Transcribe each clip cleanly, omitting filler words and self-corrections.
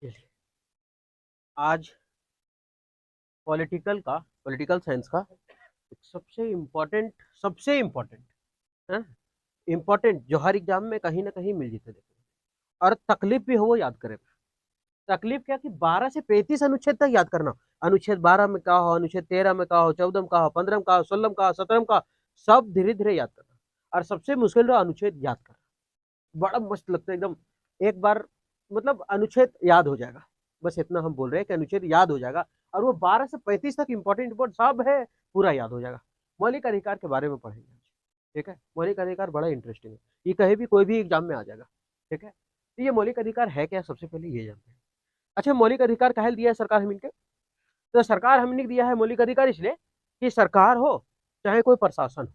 चलिए, आज political science का एक सबसे इम्पोर्टेंट है इम्पोर्टेंट जो हर एग्जाम में कहीं ना कहीं मिल जाते देखो। और तकलीफ भी हो वो याद करे। तकलीफ क्या कि 12 से 35 अनुच्छेद तक याद करना। अनुच्छेद 12 में क्या हो, अनुच्छेद 13 में क्या हो, 14 में क्या हो, 15 में क्या हो, 16 में क्या हो, 17 में क्या हो, सब धीरे धीरे याद करना। और सबसे मुश्किल रहा अनुच्छेद याद करना। बड़ा मस्त लगता है एकदम। एक बार मतलब अनुच्छेद याद हो जाएगा। बस इतना हम बोल रहे हैं कि अनुच्छेद याद हो जाएगा। और वो 12 से 35 तक इंपॉर्टेंट इंपॉर्टेंट सब है, पूरा याद हो जाएगा। मौलिक अधिकार के बारे में पढ़ेंगे आज। ठीक है, मौलिक अधिकार बड़ा इंटरेस्टिंग है। ये कहीं भी कोई भी एग्जाम में आ जाएगा। ठीक है, तो ये मौलिक अधिकार है क्या, सबसे पहले ये जानते हैं। अच्छा, मौलिक अधिकार काहे दिया है सरकार हमन के? तो सरकार हमने दिया है मौलिक अधिकार इसलिए कि सरकार हो चाहे कोई प्रशासन हो,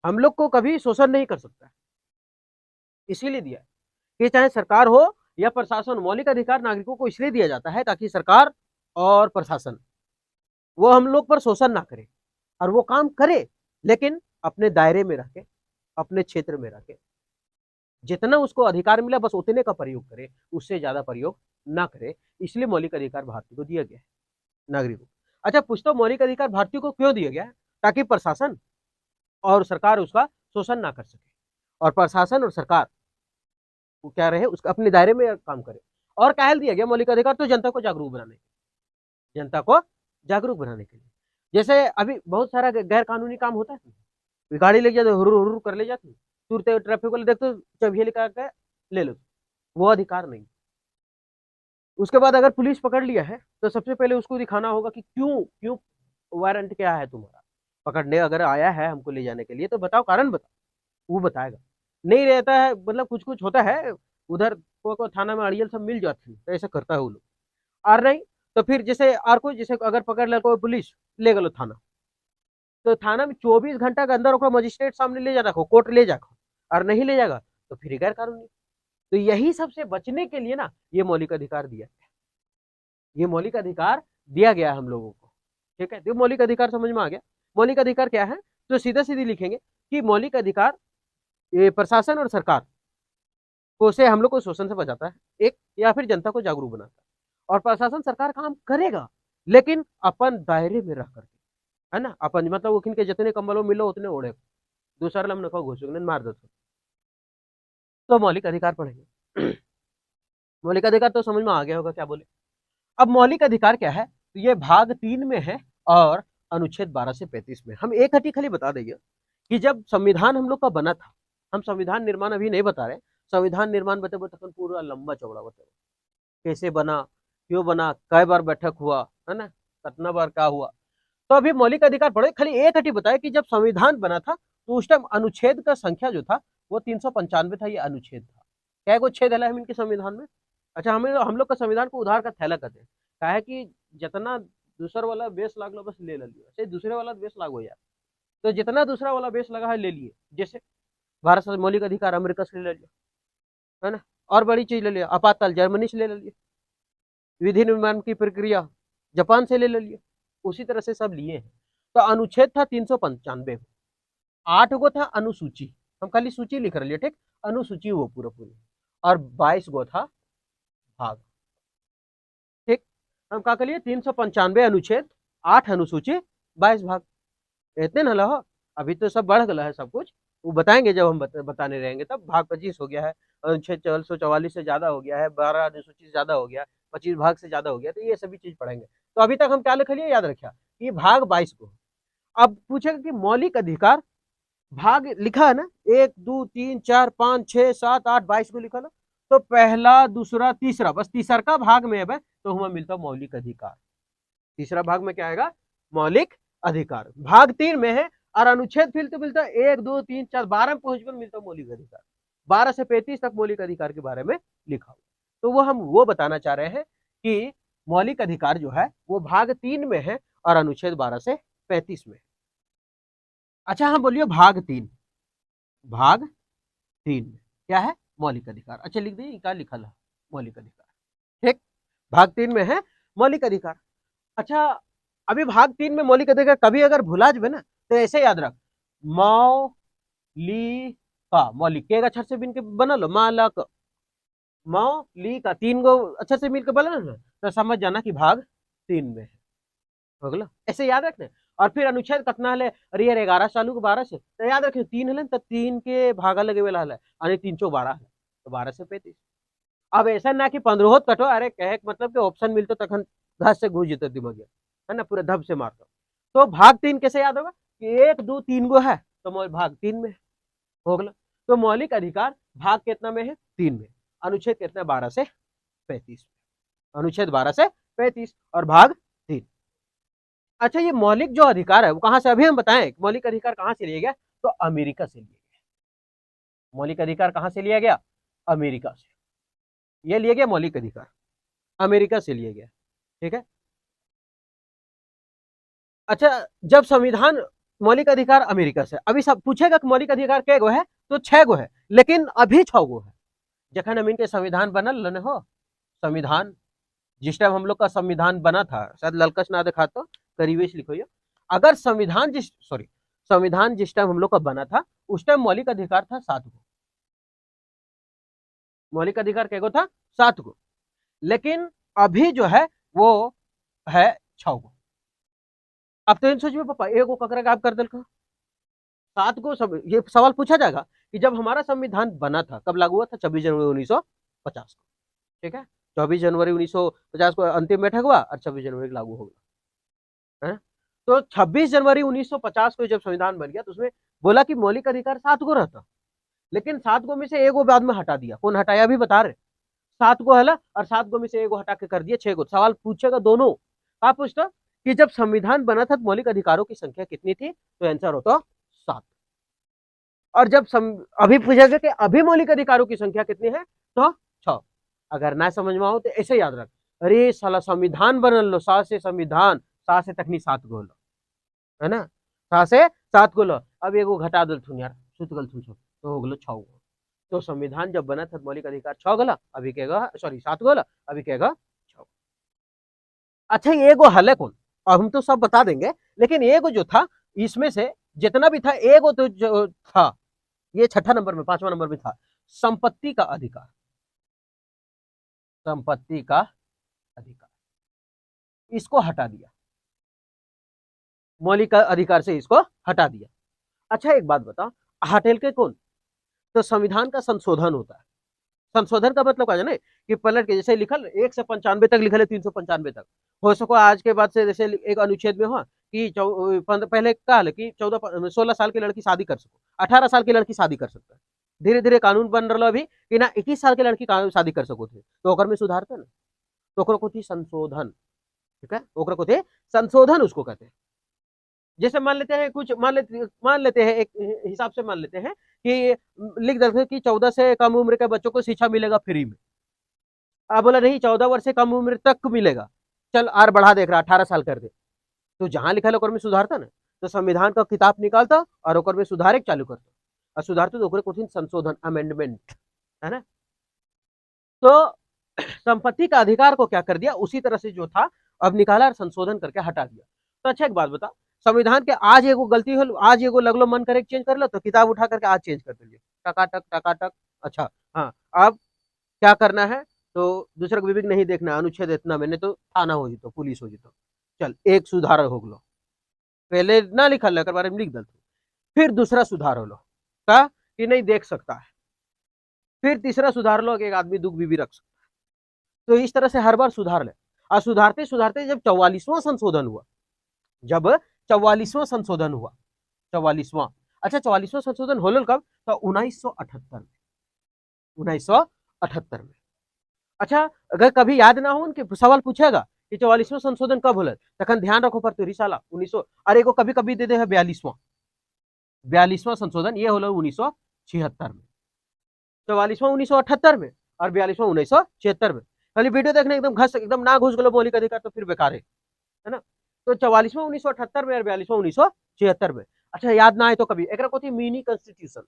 हम लोग को कभी शोषण नहीं कर सकता है। इसीलिए दिया है कि चाहे सरकार हो या प्रशासन, मौलिक अधिकार नागरिकों को इसलिए दिया जाता है ताकि सरकार और प्रशासन वो हम लोग पर शोषण ना करे। और वो काम करे लेकिन अपने दायरे में रह के, अपने क्षेत्र में रह के, जितना उसको अधिकार मिला बस उतने का प्रयोग करे, उससे ज्यादा प्रयोग ना करे। इसलिए मौलिक अधिकार भारतीय को दिया गया है, नागरिकों को। अच्छा, पूछता मौलिक अधिकार भारतीय को क्यों दिया गया है? ताकि प्रशासन और सरकार उसका शोषण ना कर सके, और प्रशासन और सरकार वो क्या रहे, उसका अपने दायरे में काम करे। और काहे दिया गया मौलिक अधिकार? तो जनता को जागरूक बनाने, जनता को जागरूक बनाने के लिए। जैसे अभी बहुत सारा गैर कानूनी काम होता है, गाड़ी ले जाते हुर हुर कर ले जाते, तुरंत ट्रैफिक वाले देखते चाबी निकाल के ले लो, वो अधिकार नहीं। उसके बाद अगर पुलिस पकड़ लिया है तो सबसे पहले उसको दिखाना होगा कि क्यों क्यों, वारंट क्या है तुम्हारा, पकड़ने अगर आया है हमको ले जाने के लिए तो बताओ, कारण बताओ। वो बताएगा। नहीं रहता है, मतलब कुछ कुछ होता है उधर, को थाना में अड़ियल सब मिल जाते हैं, तो ऐसा करता है वो लोग। और नहीं तो फिर जैसे और कोई, जैसे अगर पकड़ ले कोई पुलिस, ले गलो थाना, तो थाना में 24 घंटा के अंदर मजिस्ट्रेट सामने ले जा रखो, कोर्ट ले जाओ। और नहीं ले जाएगा तो फिर गैर कानूनी। तो यही सबसे बचने के लिए ना ये मौलिक अधिकार दिया है। ये मौलिक अधिकार दिया गया हम लोगों को। ठीक है, तो मौलिक अधिकार समझ में आ गया। मौलिक अधिकार क्या है? तो सीधा सीधी लिखेंगे कि मौलिक अधिकार ये प्रशासन और सरकार को से हम लोग को शोषण से बचाता है, एक, या फिर जनता को जागरूक बनाता है। और प्रशासन सरकार काम करेगा लेकिन अपन दायरे में रह करके, है ना, अपन मतलब उखिन के जितने कम्बलों मिलो उतने ओढ़े, दूसरा लम नखो घुसो मार दो। तो मौलिक अधिकार पढ़ेंगे। मौलिक अधिकार तो समझ में आ गया होगा क्या बोले। अब मौलिक अधिकार क्या है, तो ये भाग 3 में है और अनुच्छेद 12 से 35 में। हम एक हटी खाली बता देंगे कि जब संविधान हम लोग का बना था, हम संविधान निर्माण अभी नहीं बता रहे, संविधान निर्माण बते बते पूरा लंबा चौड़ा बता, कैसे बना, क्यों बना, कई बार बैठक हुआ, है ना, कितना बार क्या हुआ। तो अभी मौलिक अधिकार पढ़े, खाली एक हटी बताया कि जब संविधान बना था तो उस टाइम अनुच्छेद का संख्या जो था वो 395 था, ये अनुच्छेद था। क्या को छेद है इनके संविधान में? अच्छा, हमें हम लोग का संविधान को उधार का थैला कहते हैं। क्या है कि जितना दूसर वाला बेस लाग लो बस ले लिया, दूसरे वाला बेस लागो यार, तो जितना दूसरा वाला बेस लगा है ले लिए। जैसे भारत से मौलिक अधिकार अमेरिका से ले लिया, है ना, और बड़ी चीज ले लिया आपातकाल जर्मनी से ले लिया, विधि निर्माण की प्रक्रिया जापान से ले लिया, उसी तरह से सब लिए हैं। तो अनुच्छेद था 395, 8 गो था अनुसूची, हम खाली सूची लिख रहे ठीक, अनुसूची वो पूरा पूरी, और 22 गो था भाग। ठीक, हम क्या करिए 395 अनुच्छेद, 8 अनुसूची, 22 भाग, इतने न हो। अभी तो सब बढ़ गया है सब कुछ, वो बताएंगे जब हम बताने रहेंगे तब। भाग 25 हो गया है, अनुच्छेद 444 से ज्यादा हो गया है, 12 अनुसूची से ज्यादा हो गया, 25 भाग से ज्यादा हो गया, तो ये सभी चीज पढ़ेंगे। तो अभी तक हम क्या लिख लिए याद रखिए कि भाग 22 को। अब पूछेगा कि मौलिक अधिकार भाग लिखा है ना, 1 2 3 4 5 6 7 8 22 को लिखा ना, तो पहला दूसरा तीसरा, बस तीसरा भाग में है तो हमें मिलता मौलिक अधिकार। तीसरा भाग में क्या आएगा? मौलिक अधिकार। भाग 3 में है और अनुच्छेद फिर तो मिलता है 1 2 3 4 12 में पहुंचकर मिलता है मौलिक अधिकार। 12 से 35 तक मौलिक अधिकार के बारे में लिखा हुआ। तो वो हम वो बताना चाह रहे हैं कि मौलिक अधिकार जो है वो भाग 3 में है और अनुच्छेद 12 से 35 में। अच्छा, हाँ बोलिए भाग 3, भाग 3 में क्या है? मौलिक अधिकार। अच्छा लिख दीजिए क्या लिखा है, मौलिक अधिकार। ठीक, भाग 3 में है मौलिक अधिकार। अच्छा, अभी भाग 3 में मौलिक अधिकार कभी अगर भुला जाए ना तो ऐसे याद रख, मौलिका, मौलिक के अक्षर से बिन के बना लो, मालक, मौलिका तीन गो अच्छे से मिलकर बोला ना, तो समझ जाना कि भाग 3 में है। हो गया ऐसे याद रखना। और फिर अनुच्छेद कितना है, अरे यार 11 चालू के 12 से, तो याद रखियो 3 है तो 3 के भागा लगे वाला है, यानी 3 चौ 12 है, तो 12 से 35। अब ऐसा ना कि 15 कटो, अरे कहे मतलब कि ऑप्शन मिलते तखन घास से घुस जेते दिमाग, है ना, पूरा धब से मारता। तो भाग 3 कैसे याद होगा कि 1 2 3 गो है, तो भाग 3 में हो गया। तो मौलिक अधिकार भाग कितना में है, 3 में। अनुच्छेद कितना, 12 से 35, अनुच्छेद 12 से 35 और भाग 3। अच्छा, ये मौलिक जो अधिकार है वो कहां से, अभी हम बताएं मौलिक अधिकार कहां से लिया गया, तो अमेरिका से लिया गया। मौलिक अधिकार कहां से लिया गया, अमेरिका से। ये लिया गया मौलिक अधिकार, अमेरिका से लिया गया। ठीक है। अच्छा, जब संविधान, मौलिक अधिकार अमेरिका से, अभी सब पूछेगा कि मौलिक अधिकार कै गो है, तो 6 गो है, लेकिन अभी 6 गो है। जखन अमीन के संविधान बनल न हो, संविधान जिस टाइम हम लोग का संविधान बना था, शायद ललकश ना दिखा तो करीबेश लिखो ये, अगर संविधान जिस टाइम हम लोग का बना था, उस टाइम मौलिक अधिकार था 7 गो। मौलिक अधिकार कै गो था, 7 गो। लेकिन अभी जो है वो है 6 गो। अब तो इन सोचिए पापा, एगो ककरा आप कर दिल, 7 गो सब, ये सवाल पूछा जाएगा कि जब हमारा संविधान बना था, कब लागू हुआ था, 26 जनवरी 1950 को। ठीक है, 24 जनवरी 1950 को अंतिम बैठक हुआ और 26 जनवरी को लागू हो गया है। तो 26 जनवरी 1950 को जब संविधान बन गया, तो उसमें बोला कि मौलिक अधिकार 7 गो रहता, लेकिन 7 गो में से एगो बाद में हटा दिया। कौन हटाया भी बता रहे, 7 गो है ना, और 7 गो में से एगो हटा के कर दिया 6 गो। सवाल पूछेगा दोनों, आप पूछता कि जब संविधान बना था तो मौलिक अधिकारों की संख्या कितनी थी, तो आंसर होता 7। और जब अभी पूछेगा कि अभी मौलिक अधिकारों की संख्या कितनी है, तो 6। अगर ना समझ में आओ तो ऐसे याद रख, अरे साला संविधान बनल लो, सा से संविधान, सा से तकनी 7 गो लो, है ना, सा से 7 गो लो। अब एगो घटा दल थुन यार, सुत गल थुन, तो हो गलो 6 गो। तो संविधान जब बना था मौलिक अधिकार 6 गला, अभी कहेगा सॉरी 7 गला, अभी कहेगा 6। अच्छा, ये एगो हल है कौन, अब हम तो सब बता देंगे, लेकिन एगो जो था इसमें से जितना भी था, एगो तो जो था, ये छठा नंबर में, 5वां नंबर में था, संपत्ति का अधिकार। संपत्ति का अधिकार, इसको हटा दिया, मौलिक अधिकार से इसको हटा दिया। अच्छा, एक बात बता, हटेल के कौन, तो संविधान का संशोधन होता है। संशोधन का मतलब क्या जाने कि पलट के, जैसे लिखल 1 से 95 तक लिखल है, 395 तक हो सको आज के बाद से, जैसे एक अनुच्छेद में हो कि पहले क्या है कि 16 साल की लड़की शादी कर सको, 18 साल की लड़की शादी कर सकता है। धीरे धीरे कानून बन रहा अभी कि ना 21 साल की लड़की शादी कर सको थे, तो ओकर में सुधारते ना, तो ओकरो को थी संशोधन। ठीक है, ओकरो को थे संशोधन, उसको कहते हैं। जैसे मान लेते हैं कुछ, मान लेते हैं एक हिसाब से मान लेते हैं कि लिख देते कि 14 से कम उम्र के बच्चों को शिक्षा मिलेगा फ्री में। आप बोला नहीं, 14 वर्ष से कम उम्र तक मिलेगा, चल आर बढ़ा देख रहा 18 साल कर दे, तो जहां लिखा है में सुधारता ना, तो संविधान का किताब निकालता और ओकर में सुधारे चालू करता, और सुधारते तो ओकरे कोथिन संशोधन, अमेंडमेंट, है ना। तो संपत्ति का अधिकार को क्या कर दिया, उसी तरह से जो था अब निकाला और संशोधन करके हटा दिया। तो अच्छा, एक बात बता, संविधान के आज एगो गलती हो, आज एगो लगलो मन करे चेंज कर लो, तो किताब उठा करके आज चेंज कर दिए, टकाटक टकाटक। अच्छा, हाँ, अब क्या करना है, तो दूसरा को विवेक नहीं देखना, अनुच्छेद इतना मैंने तो थाना हो जितो, पुलिस हो जितो, चल एक सुधार हो गलो, पहले ना लिखल है बारे में लिख दल, फिर दूसरा सुधार हो लो का कि नहीं देख सकता है, फिर तीसरा सुधार लो कि एक आदमी दुख भी रख सकता है। तो इस तरह से हर बार सुधार ले, और सुधारते सुधारते जब 44वां संशोधन हुआ, जब 44वां संशोधन हुआ, 44वां, अच्छा 44वां संशोधन होल कब, तो 1978 में, 1978 में। अच्छा, अगर कभी याद ना हो उनके सवाल पूछेगा कि 44वां संशोधन कब होल, तखन ध्यान रखो पर तेरी साला 1900, अरे को कभी कभी दे दे है 42वां संशोधन, ये होल 1976 में, 44वां 1978 में, और 42वां 1976 में। खाली वीडियो देखने एकदम घस, एकदम ना घुस गलो मौलिक अधिकार, तो फिर बेकार है ना। तो 44वां 1978 में और 42वां 1976 में। अच्छा, याद ना आए तो कभी एक कोथी मिनी कॉन्स्टिट्यूशन,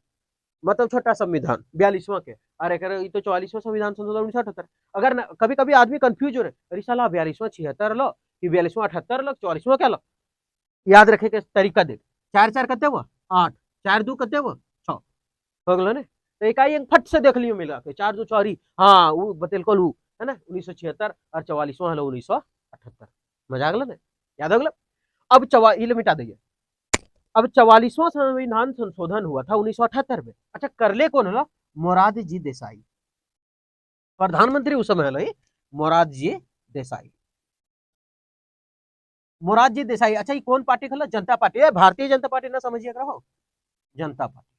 मतलब छोटा संविधान 42वां के, और एक तो 44वां संविधान संशोधन 1978। अगर कभी कभी आदमी कंफ्यूज हो रहे, अरे साला 42वां 76 लो कि 42वां 78 लो, 44वां क्या लो, याद रखे के तरीका देख, 4 4 कते हुआ 8, 4 2 कते हुआ 6, हो गलो ने। तो इकाई फट से देख लियो मिला के 4 जो 4 हाँ वो बतेलकल हूँ है ना 1976 और 44वां हलो 1978 मजा गल ना याद हो गल। अब ये मिटा दिए। अब 44वां संविधान संशोधन हुआ था 1978 में। अच्छा करले कौन हलो मोरारजी जी देसाई प्रधानमंत्री उस समय हलो मोरारजी देसाई मोरारजी देसाई। अच्छा ये कौन पार्टी खला जनता पार्टी है भारतीय जनता पार्टी ना समझिए रहो जनता पार्टी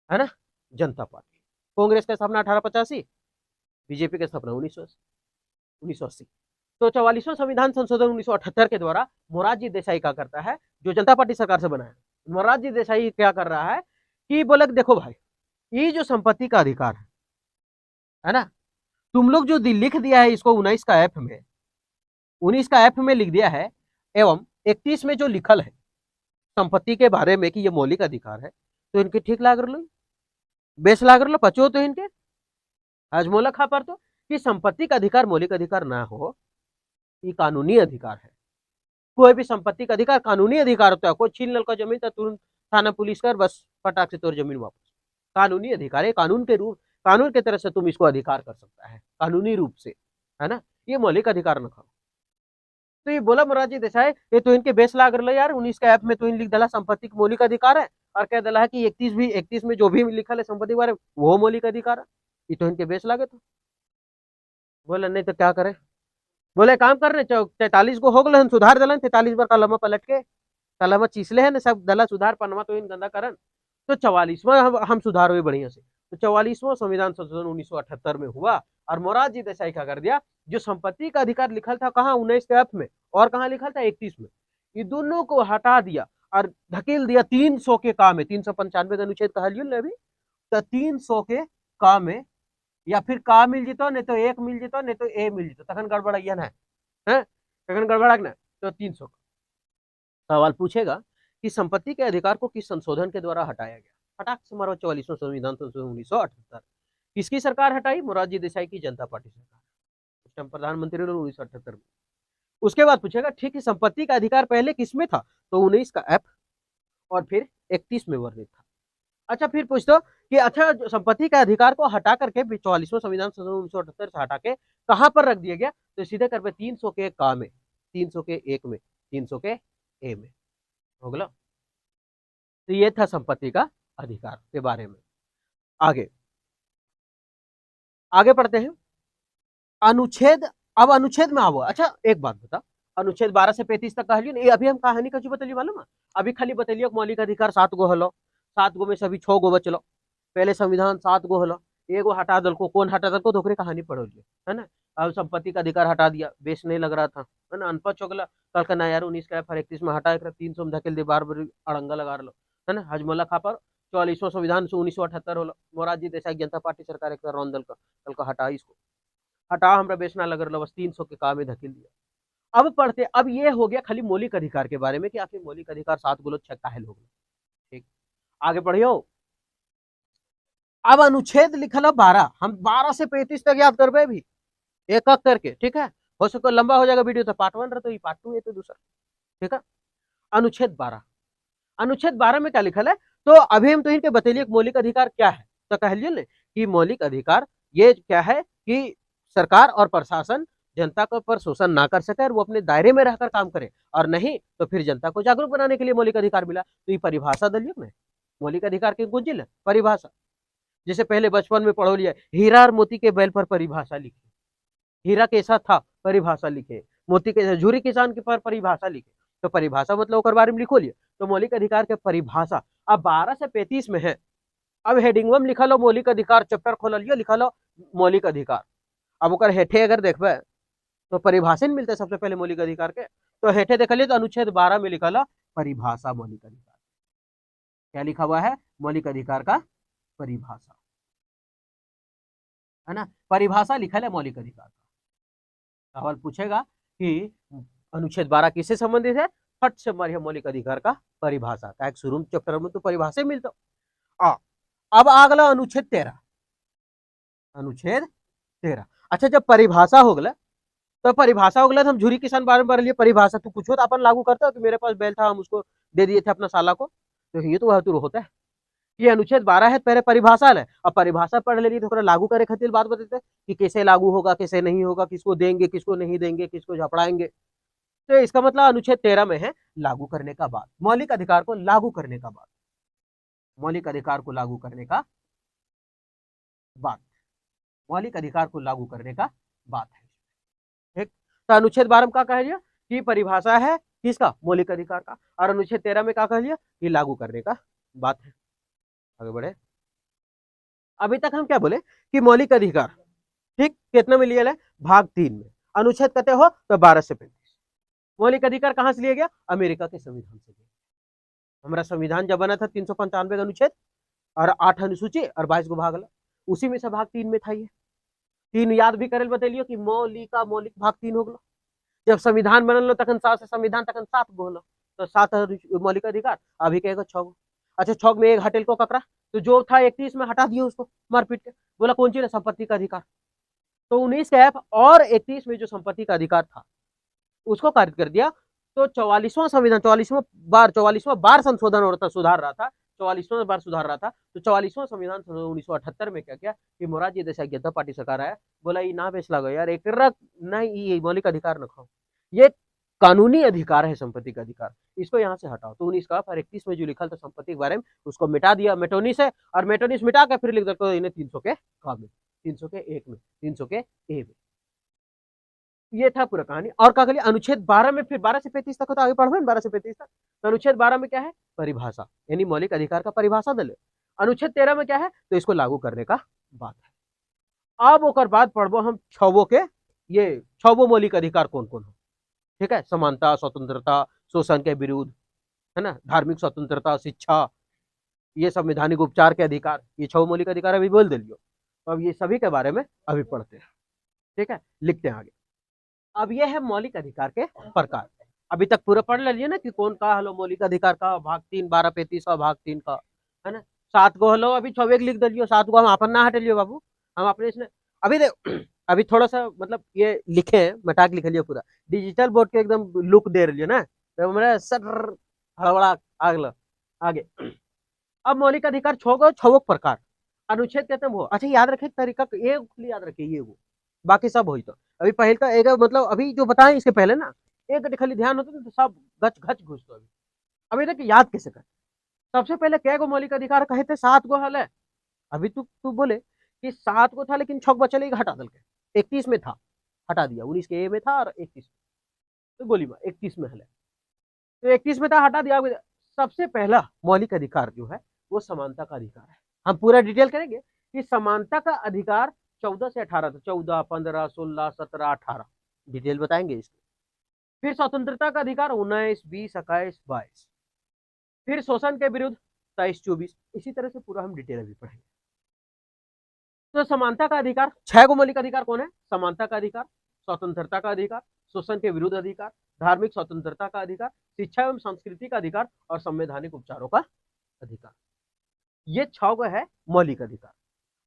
है ना जनता पार्टी। कांग्रेस का स्थापना 1885 बीजेपी का स्थापना 1980। तो 44वां संविधान संशोधन 1978 के द्वारा मोरारजी देसाई क्या करता है जो जनता पार्टी सरकार से बना है मोरारजी देसाई क्या कर रहा है कि बोले देखो भाई ये जो संपत्ति का अधिकार है ना तुम लोग जो लिख दिया है इसको 19 का एफ में 19 का एफ में लिख दिया है एवं 31 में जो लिखल है संपत्ति के बारे में कि ये मौलिक अधिकार है तो इनके ठीक लाग लो बेस लाग लो पचो तो इनके हजमोला खा पर तो कि संपत्ति का अधिकार मौलिक अधिकार ना हो ये कानूनी अधिकार है। कोई भी संपत्ति का अधिकार कानूनी अधिकार होता है कोई छीन लल का जमीन तो तुरंत थाना पुलिस कर बस फटाक से तोर जमीन वापस कानूनी अधिकार है कानून के तरह से तुम इसको अधिकार कर सकता है कानूनी रूप से है ना ये मौलिक अधिकार न खाओ। तो ये बोला मोरारजी देसाई ये तो इनके बेस लाग रहा यार 19 का ऐप में तो इन लिख दला संपत्ति का मौलिक अधिकार है और कह दला है कि 31 में जो भी लिखा है संपत्ति के बारे में वो मौलिक अधिकार है ये तो इनके बेस लागे। तो बोला नहीं तो क्या करे बोले काम कर रहे 43 को हो गए हम सुधार दलन 43 बार कलमा पलट के कलमा चीसले है ना सब दला सुधार पनमा तो इन गंदा करन। तो 44वां हम सुधार हुए बढ़िया से। तो 44वां संविधान संशोधन 1978 में हुआ और मोरारजी देसाई क्या कर दिया जो संपत्ति का अधिकार लिखा था कहाँ 19 के एफ में और कहाँ लिखा था 31 में ये दोनों को हटा दिया और धकेल दिया 300 के काम में 395 का अनुच्छेद कहा लियो अभी तो 300 के काम में या फिर का मिल जीतो नहीं तो एक मिल जीतो नहीं तो ए मिल जीतो तखन गड़बड़ है तखन गड़बड़ा ना तो 300 सवाल पूछेगा कि संपत्ति के अधिकार को किस संशोधन के द्वारा हटाया गया फटाक से मारो 44वां संविधान संशोधन 1978 किसकी सरकार हटाई मोरारजी देसाई की जनता पार्टी सरकार उस टाइम प्रधानमंत्री 1978 में। उसके बाद पूछेगा ठीक है संपत्ति का अधिकार पहले किसमें था तो 19 का एफ और फिर 31 में वर्णित था। अच्छा फिर पूछ दो कि अच्छा संपत्ति का अधिकार को हटा करके 44वां संविधान संशोधन 1978 से हटा के कहां पर रख दिया गया तो सीधे कर पे 300 के का में 300 के एक में 300 के ए में हो गया। तो ये था संपत्ति का अधिकार के बारे में। आगे आगे पढ़ते हैं अनुच्छेद। अब अनुच्छेद में आओ। अच्छा एक बात बता अनुच्छेद 12 से 35 तक कहलियो नहीं अभी हम कहानी का जो बतलियो मालूम है अभी खाली बतलियो मौलिक अधिकार 7 गो हलो 7 गो में सभी 6 गो बचलो पहले संविधान 7 गो हलो एगो हटा दल को कौन हटा दल को दोकरे कहानी पढ़ो लियो है ना। अब संपत्ति का अधिकार हटा दिया बेस नहीं लग रहा था है ना अनपढ़ चौगला कल का ना यार 19 का 31 में हटा 300 में धकेल दे बार बार अड़ंगा लगा लो है ना हजमला खा पर 44वां संविधान से 1978 होलो मोरारजी देसाई जनता पार्टी सरकार एक रौन दल का कल का हटा इसको हटा हमरा बेच ना लग रहा बस 300 के काम में धकेल दिया। अब पढ़ते अब ये हो गया खाली मौलिक अधिकार के बारे में कि आखिर मौलिक अधिकार 7 गुलो 6 काहे हो गए। ठीक आगे बढ़ियो। अब अनुच्छेद लिखल 12 हम 12 से 35 तक याद करबे भी एक एक करके ठीक है हो सको लंबा हो जाएगा वीडियो तो पार्ट 1 रहे तो ये पार्ट 2 है तो दूसरा ठीक है। अनुच्छेद 12 में क्या लिखल है तो अभी हम तो इनके बतैलिए मौलिक अधिकार क्या है तो कहलिए ना कि मौलिक अधिकार ये क्या है कि सरकार और प्रशासन जनता को पर शोषण ना कर सके और वो अपने दायरे में रहकर काम करे और नहीं तो फिर जनता को जागरूक बनाने के लिए मौलिक अधिकार मिला। तो ये परिभाषा दलिए ना मौलिक अधिकार की गुंजिल है परिभाषा जैसे पहले बचपन में पढ़ो लिया हीरा और मोती के बैल पर परिभाषा लिखी हीरा कैसा था परिभाषा लिखे मोती के झूरी किसान के पर परिभाषा लिखे तो परिभाषा मतलब ओकर बारे में लिखो लिया। तो मौलिक अधिकार के परिभाषा अब 12 से 35 में है। अब हेडिंग में लिखा लो मौलिक अधिकार चैप्टर खोल लियो लिखा लो मौलिक अधिकार। अब ओकर हेठे अगर देखबे तो परिभाषा नहीं मिलते सबसे पहले मौलिक अधिकार के तो हेठे देख लियो तो अनुच्छेद 12 में लिखा लो परिभाषा मौलिक अधिकार क्या लिखा हुआ है मौलिक अधिकार का परिभाषा है ना परिभाषा लिखा है मौलिक अधिकार का। सवाल पूछेगा कि अनुच्छेद 12 किससे संबंधित है फट से मारिए मौलिक अधिकार का परिभाषा का एक शुरू चैप्टर में तो परिभाषा मिलता। अब अगला अनुच्छेद 13। अच्छा जब परिभाषा हो गया तो परिभाषा हो गया तो हम झूरी किसान बारे में लिए परिभाषा तू कुछ हो तो अपन लागू करता हो कि मेरे पास बैल था हम उसको दे दिए थे अपना साला को तो ये तो वह होता है ये अनुच्छेद 12 है, पहले परिभाषा है। अब परिभाषा पढ़ लेली तो लागू करे खातिर बात बताते कि कैसे लागू होगा, कैसे नहीं होगा, किसको देंगे, किसको नहीं देंगे, किसको झपड़ाएंगे। तो इसका मतलब अनुच्छेद 13 में है लागू करने का बात, मौलिक अधिकार को लागू करने का बात, मौलिक अधिकार को लागू करने का बात, मौलिक अधिकार को लागू करने का बात है। ठीक, तो अनुच्छेद 12 में क्या कह दिया कि परिभाषा है किसका, मौलिक अधिकार का, और अनुच्छेद 13 में क्या कह दिया कि लागू करने का बात है। आगे बढ़े। अभी तक हम क्या बोले कि मौलिक अधिकार ठीक कितना में लिया है, भाग 3 में। अनुच्छेद कहते हो तो 12 से 35। मौलिक अधिकार कहां से लिया गया, अमेरिका के संविधान से लिया। हमारा संविधान जब बना था 395 का अनुच्छेद और 8 अनुसूची और 22 को भाग, उसी में से भाग 3 में था। ये 3 याद भी करल बतेलियो कि मौलिक भाग 3 हो गलो। जब संविधान बनल तखन 7 से संविधान तखन 7 गो होलो, तो 7 मौलिक अधिकार, अभी के 6 गो। अच्छा 6 में एक हटेल को ककरा, तो जो था 31 में हटा दिया उसको मारपीट के, बोला कौन चीज है, संपत्ति का अधिकार। तो 19 का एफ और 31 में जो संपत्ति का अधिकार था उसको कारित कर दिया। तो 44वां संविधान 44वां बार संशोधन हो रहा था, सुधार रहा था, 44वां बार सुधार रहा था। तो 44वां संविधान 1978 में क्या किया कि मोरारजी देसाई जनता पार्टी सरकार आया, बोला ये ना बेच लागो यार, एक नहीं, ये मौलिक अधिकार न खाओ, ये कानूनी अधिकार है संपत्ति का अधिकार, इसको यहाँ से हटाओ। तो 19 का और 31 में जो लिखा था संपत्ति के बारे में उसको मिटा दिया मेटोनिस है, और मेटोनिस मिटा के फिर लिख दो इन्हें 300 के क में, 300 के 1 में, 300 के ए में। ये था पूरा कहानी। और क्या करिए अनुच्छेद 12 में, फिर 12 से 35 तक हो तो आगे पढ़ो 12 से 35 तक। तो अनुच्छेद 12 में क्या है, परिभाषा, यानी मौलिक अधिकार का परिभाषा दले। अनुच्छेद 13 में क्या है, तो इसको लागू करने का बात है। अब ओकर बाद पढ़बो हम छवो के, ये छवो मौलिक अधिकार कौन कौन हो। ठीक है, समानता, स्वतंत्रता, शोषण के विरुद्ध, है ना, धार्मिक स्वतंत्रता, शिक्षा, ये संवैधानिक उपचार के अधिकार, ये 6 मौलिक अधिकार अभी बोल दिलियो। अब ये सभी के बारे में अभी पढ़ते हैं। ठीक है, लिखते हैं आगे। अब ये है मौलिक अधिकार के प्रकार। अभी तक पूरा पढ़ लीजिए ना कि कौन का हलो मौलिक अधिकार का, भाग 3 12 35 और भाग 3 का, है ना। 7 गो हलो, अभी 6 लिख दिलियो, 7 गो हम अपन ना हटे लियो बाबू, हम अपने इसने अभी देख अभी थोड़ा सा मतलब ये लिखे हैं, मटाक लिख लियो पूरा, डिजिटल बोर्ड के एकदम लुक दे रही ना, तो मेरा सर हड़बड़ा आगल आगे। अब मौलिक अधिकार 6 प्रकार, अनुच्छेद कहते हैं वो, अच्छा याद रखे तरीका, ये याद रखे ये वो, बाकी सब हो। तो अभी पहले का एक मतलब अभी जो बताएं इसके पहले ना एक खाली ध्यान होता तो सब गच घच घुस। तो अभी तक याद कैसे कर, सबसे पहले क्या गो मौलिक अधिकार कहे थे, 7 गो हल है। अभी तू बोले कि 7 गो था लेकिन 6 बचल हटा दल के, 31 में था हटा दिया, 19 के ए में था और 31 तो गोली में 31 में हल है, तो 31 में था हटा दिया। सबसे पहला मौलिक अधिकार जो है वो समानता का अधिकार है। हम पूरा डिटेल करेंगे कि समानता का अधिकार 14 से 18 था, 14 15 16 17 18 डिटेल बताएंगे इसको। फिर स्वतंत्रता का अधिकार 19 20 21 22, फिर शोषण के विरुद्ध 23 24, इसी तरह से पूरा हम डिटेल अभी पढ़ेंगे। तो समानता का अधिकार 6 गो मौलिक अधिकार कौन है, समानता का अधिकार, स्वतंत्रता का अधिकार, शोषण के विरुद्ध अधिकार, धार्मिक स्वतंत्रता का अधिकार, शिक्षा एवं संस्कृति का अधिकार और संवैधानिक उपचारों का अधिकार। ये 6 गो है मौलिक अधिकार।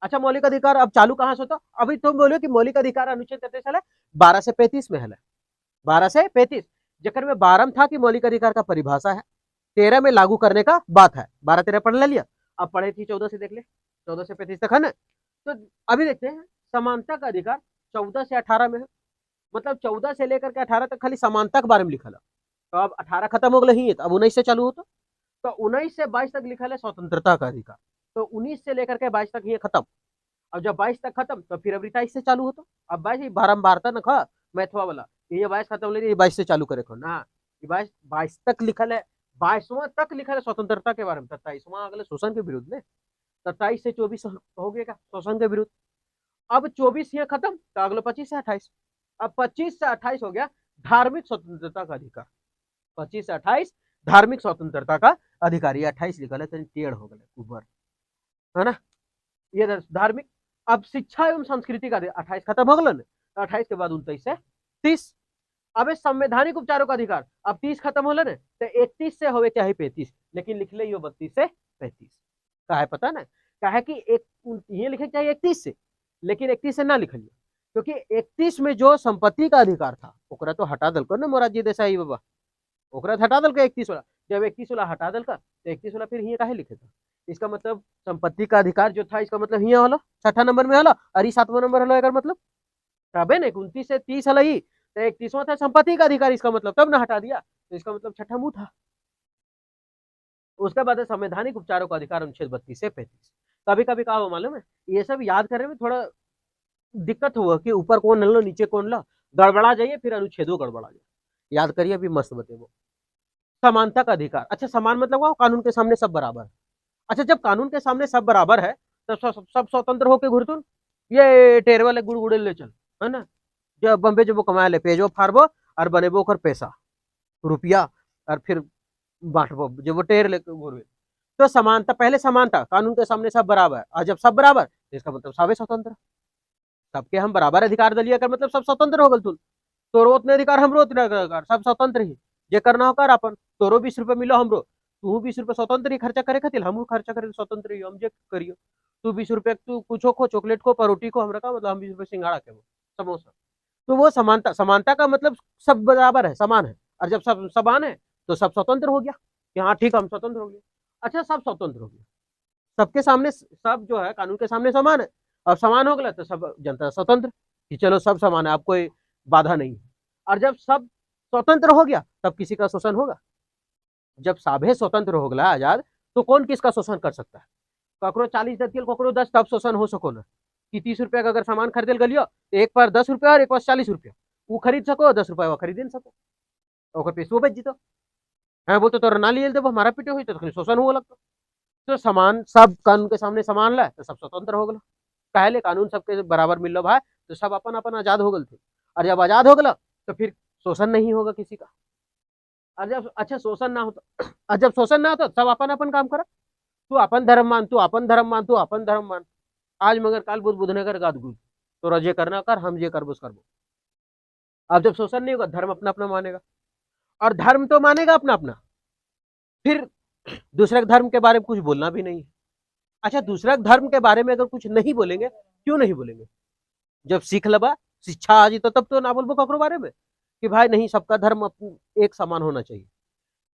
अच्छा मौलिक अधिकार अब चालू कहां से होता, अभी तुम बोलो कि मौलिक अधिकार अनुच्छेद कितने साल है, 12 से 35 में है, 12 से 35, जकर में 12 में था कि मौलिक अधिकार का परिभाषा है, 13 में लागू करने का बात है, 12 13 पढ़ लिया। अब पढ़े थी 14 से देख ले, 14 से 35 तक है ना। तो अभी देखते हैं समानता का अधिकार 14 से 18 में है, मतलब 14 से लेकर के 18 तक खाली समानता के बारे में लिखा है। तो अब 18 खत्म हो गए ही, अब 19 से चालू होता, तो 19 से 22 तक लिखा है स्वतंत्रता का अधिकार, तो 19 से लेकर के 22 तक ये खत्म। अब जब 22 तक खत्म तो फिर अभी 23 से चालू होता। अब 22 बारम्बार था ना मैथवा वाला, ये 22 खत्म ले, ये 22 से चालू करे ना, ये 22 तक लिखल है, 22वां तक लिखा है स्वतंत्रता के बारे में, 27वां अगले शोषण के विरुद्ध में, 27 से 24 हो गया शोषण के विरुद्ध। अब 24 ये खत्म तो अगले 25 से 28, अब 25 से 28 हो गया धार्मिक स्वतंत्रता का अधिकार, 25 से 28 धार्मिक स्वतंत्रता का अधिकार, ये 28 लिखा है टेढ़ हो गए ऊपर, है ना, ये धार्मिक। अब शिक्षा एवं संस्कृति का 28 खत्म हो गया ना, 28 के बाद 29 से 30। अब संवैधानिक उपचारों का अधिकार अब 30 खत्म हो ना, तो 31 से होवे चाहे 35, लेकिन लिख ले 32 से 35, का है पता ना, का है कि एक ये लिखे चाहे 31 से, लेकिन 31 से ना लिखिए, क्योंकि 31 में जो संपत्ति का अधिकार था ओकरा तो हटा दल ना मोरारजी देसाई बाबा, ओकरा हटा दल 31 वाला, जब 31 वाला हटा दल तो 31 वाला फिर ये काहे लिखे था, इसका मतलब संपत्ति का अधिकार जो था इसका मतलब हिया हलो 6ठा नंबर में हलो और ई 7वां नंबर हलो एकर मतलब तबे ने 29 से 30 हलो ई तो 31वां था संपत्ति का अधिकार इसका मतलब तब ना हटा दिया तो इसका मतलब छठा मुंह था। उसके बाद संवैधानिक उपचारों का अधिकार अनुच्छेद 32 से 35। कभी कभी कहा हो मालूम है ये सब याद करने में थोड़ा दिक्कत हुआ कि ऊपर कौन लो नीचे कौन लो गड़बड़ा जाइए फिर अनुच्छेदों गड़बड़ा जाए। याद करिए अभी मस्त बते वो समानता का अधिकार। अच्छा समान मतलब हुआ कानून के सामने सब बराबर है। अच्छा जब कानून के सामने सब बराबर है तो सब स्वतंत्र होके घुरतुन ये टेर वाले गुड़ गुड़े ले चल है ना जब बम्बे जब वो कमाए ले पेजो फारबो और बनेबो कर पैसा रुपया और फिर बांटबो जब वो टेर लेके घूरवे। तो समानता पहले समानता कानून के सामने सब बराबर और जब सब बराबर तो इसका मतलब सबे स्वतंत्र सबके हम बराबर अधिकार दलिया कर मतलब सब स्वतंत्र हो गल तुम तोरो उतने अधिकार हमरो उतने अधिकार सब स्वतंत्र ही जे करना हो कर अपन तोरो 20 रुपये मिलो हमरो तू 20 रुपये स्वतंत्र ही खर्चा करे खातिर हम खर्चा करे स्वतंत्र ही हम जे करियो तू 20 रुपये तू कुछो खो चॉकलेट को परोटी को हमरा का मतलब हम 20 रुपये सिंगाड़ा के वो समोसा तो वो समानता समानता का मतलब सब बराबर है समान है और जब सब समान है तो सब स्वतंत्र हो गया कि हाँ ठीक हम स्वतंत्र हो गए। अच्छा सब स्वतंत्र हो गया सबके सामने सब जो है कानून के सामने समान है अब समान हो गया तो सब जनता स्वतंत्र कि चलो सब समान है आपको बाधा नहीं है। और जब सब स्वतंत्र हो गया तब किसी का शोषण होगा जब साभे स्वतंत्र हो गया आजाद तो कौन किसका शोषण कर सकता है ककरो 40 दतियल ककरो 10 तब शोषण हो सको ना कि 30 रुपया का अगर सामान खरीदल गलियो तो एक पर 10 रुपया और एक पर 40 रुपया वो खरीद सको 10 रुपया वो खरीद नहीं सको और पैसो बच जीतो है वो तो ना लिए देव हमारा पीटे हुई तो शोषण हुआ लगता तो समान सब कानून के सामने समान ला तो सब स्वतंत्र हो गया पहले कानून सबके बराबर मिल लो भाई तो सब अपन अपन आजाद हो गए थे और जब आजाद हो गया तो फिर शोषण नहीं होगा किसी का और जब अच्छा शोषण ना होता और जब शोषण ना होता सब अपन अपन काम करा तू अपन धर्म मान तू अपन धर्म मान तू अपन धर्म मान आज मगर काल बुध बुधने कर गाद गुद तो रजे करना कर हम जे करबो करबो। अब जब शोषण नहीं होगा धर्म अपना अपना मानेगा और धर्म तो मानेगा अपना अपना फिर दूसरे धर्म के बारे में कुछ बोलना भी नहीं है। अच्छा दूसरा धर्म के बारे में अगर कुछ नहीं बोलेंगे क्यों नहीं बोलेंगे जब सीख लबा शिक्षा आ जी तो तब तो ना बोलबो ककरो बारे में कि भाई नहीं सबका धर्म एक समान होना चाहिए।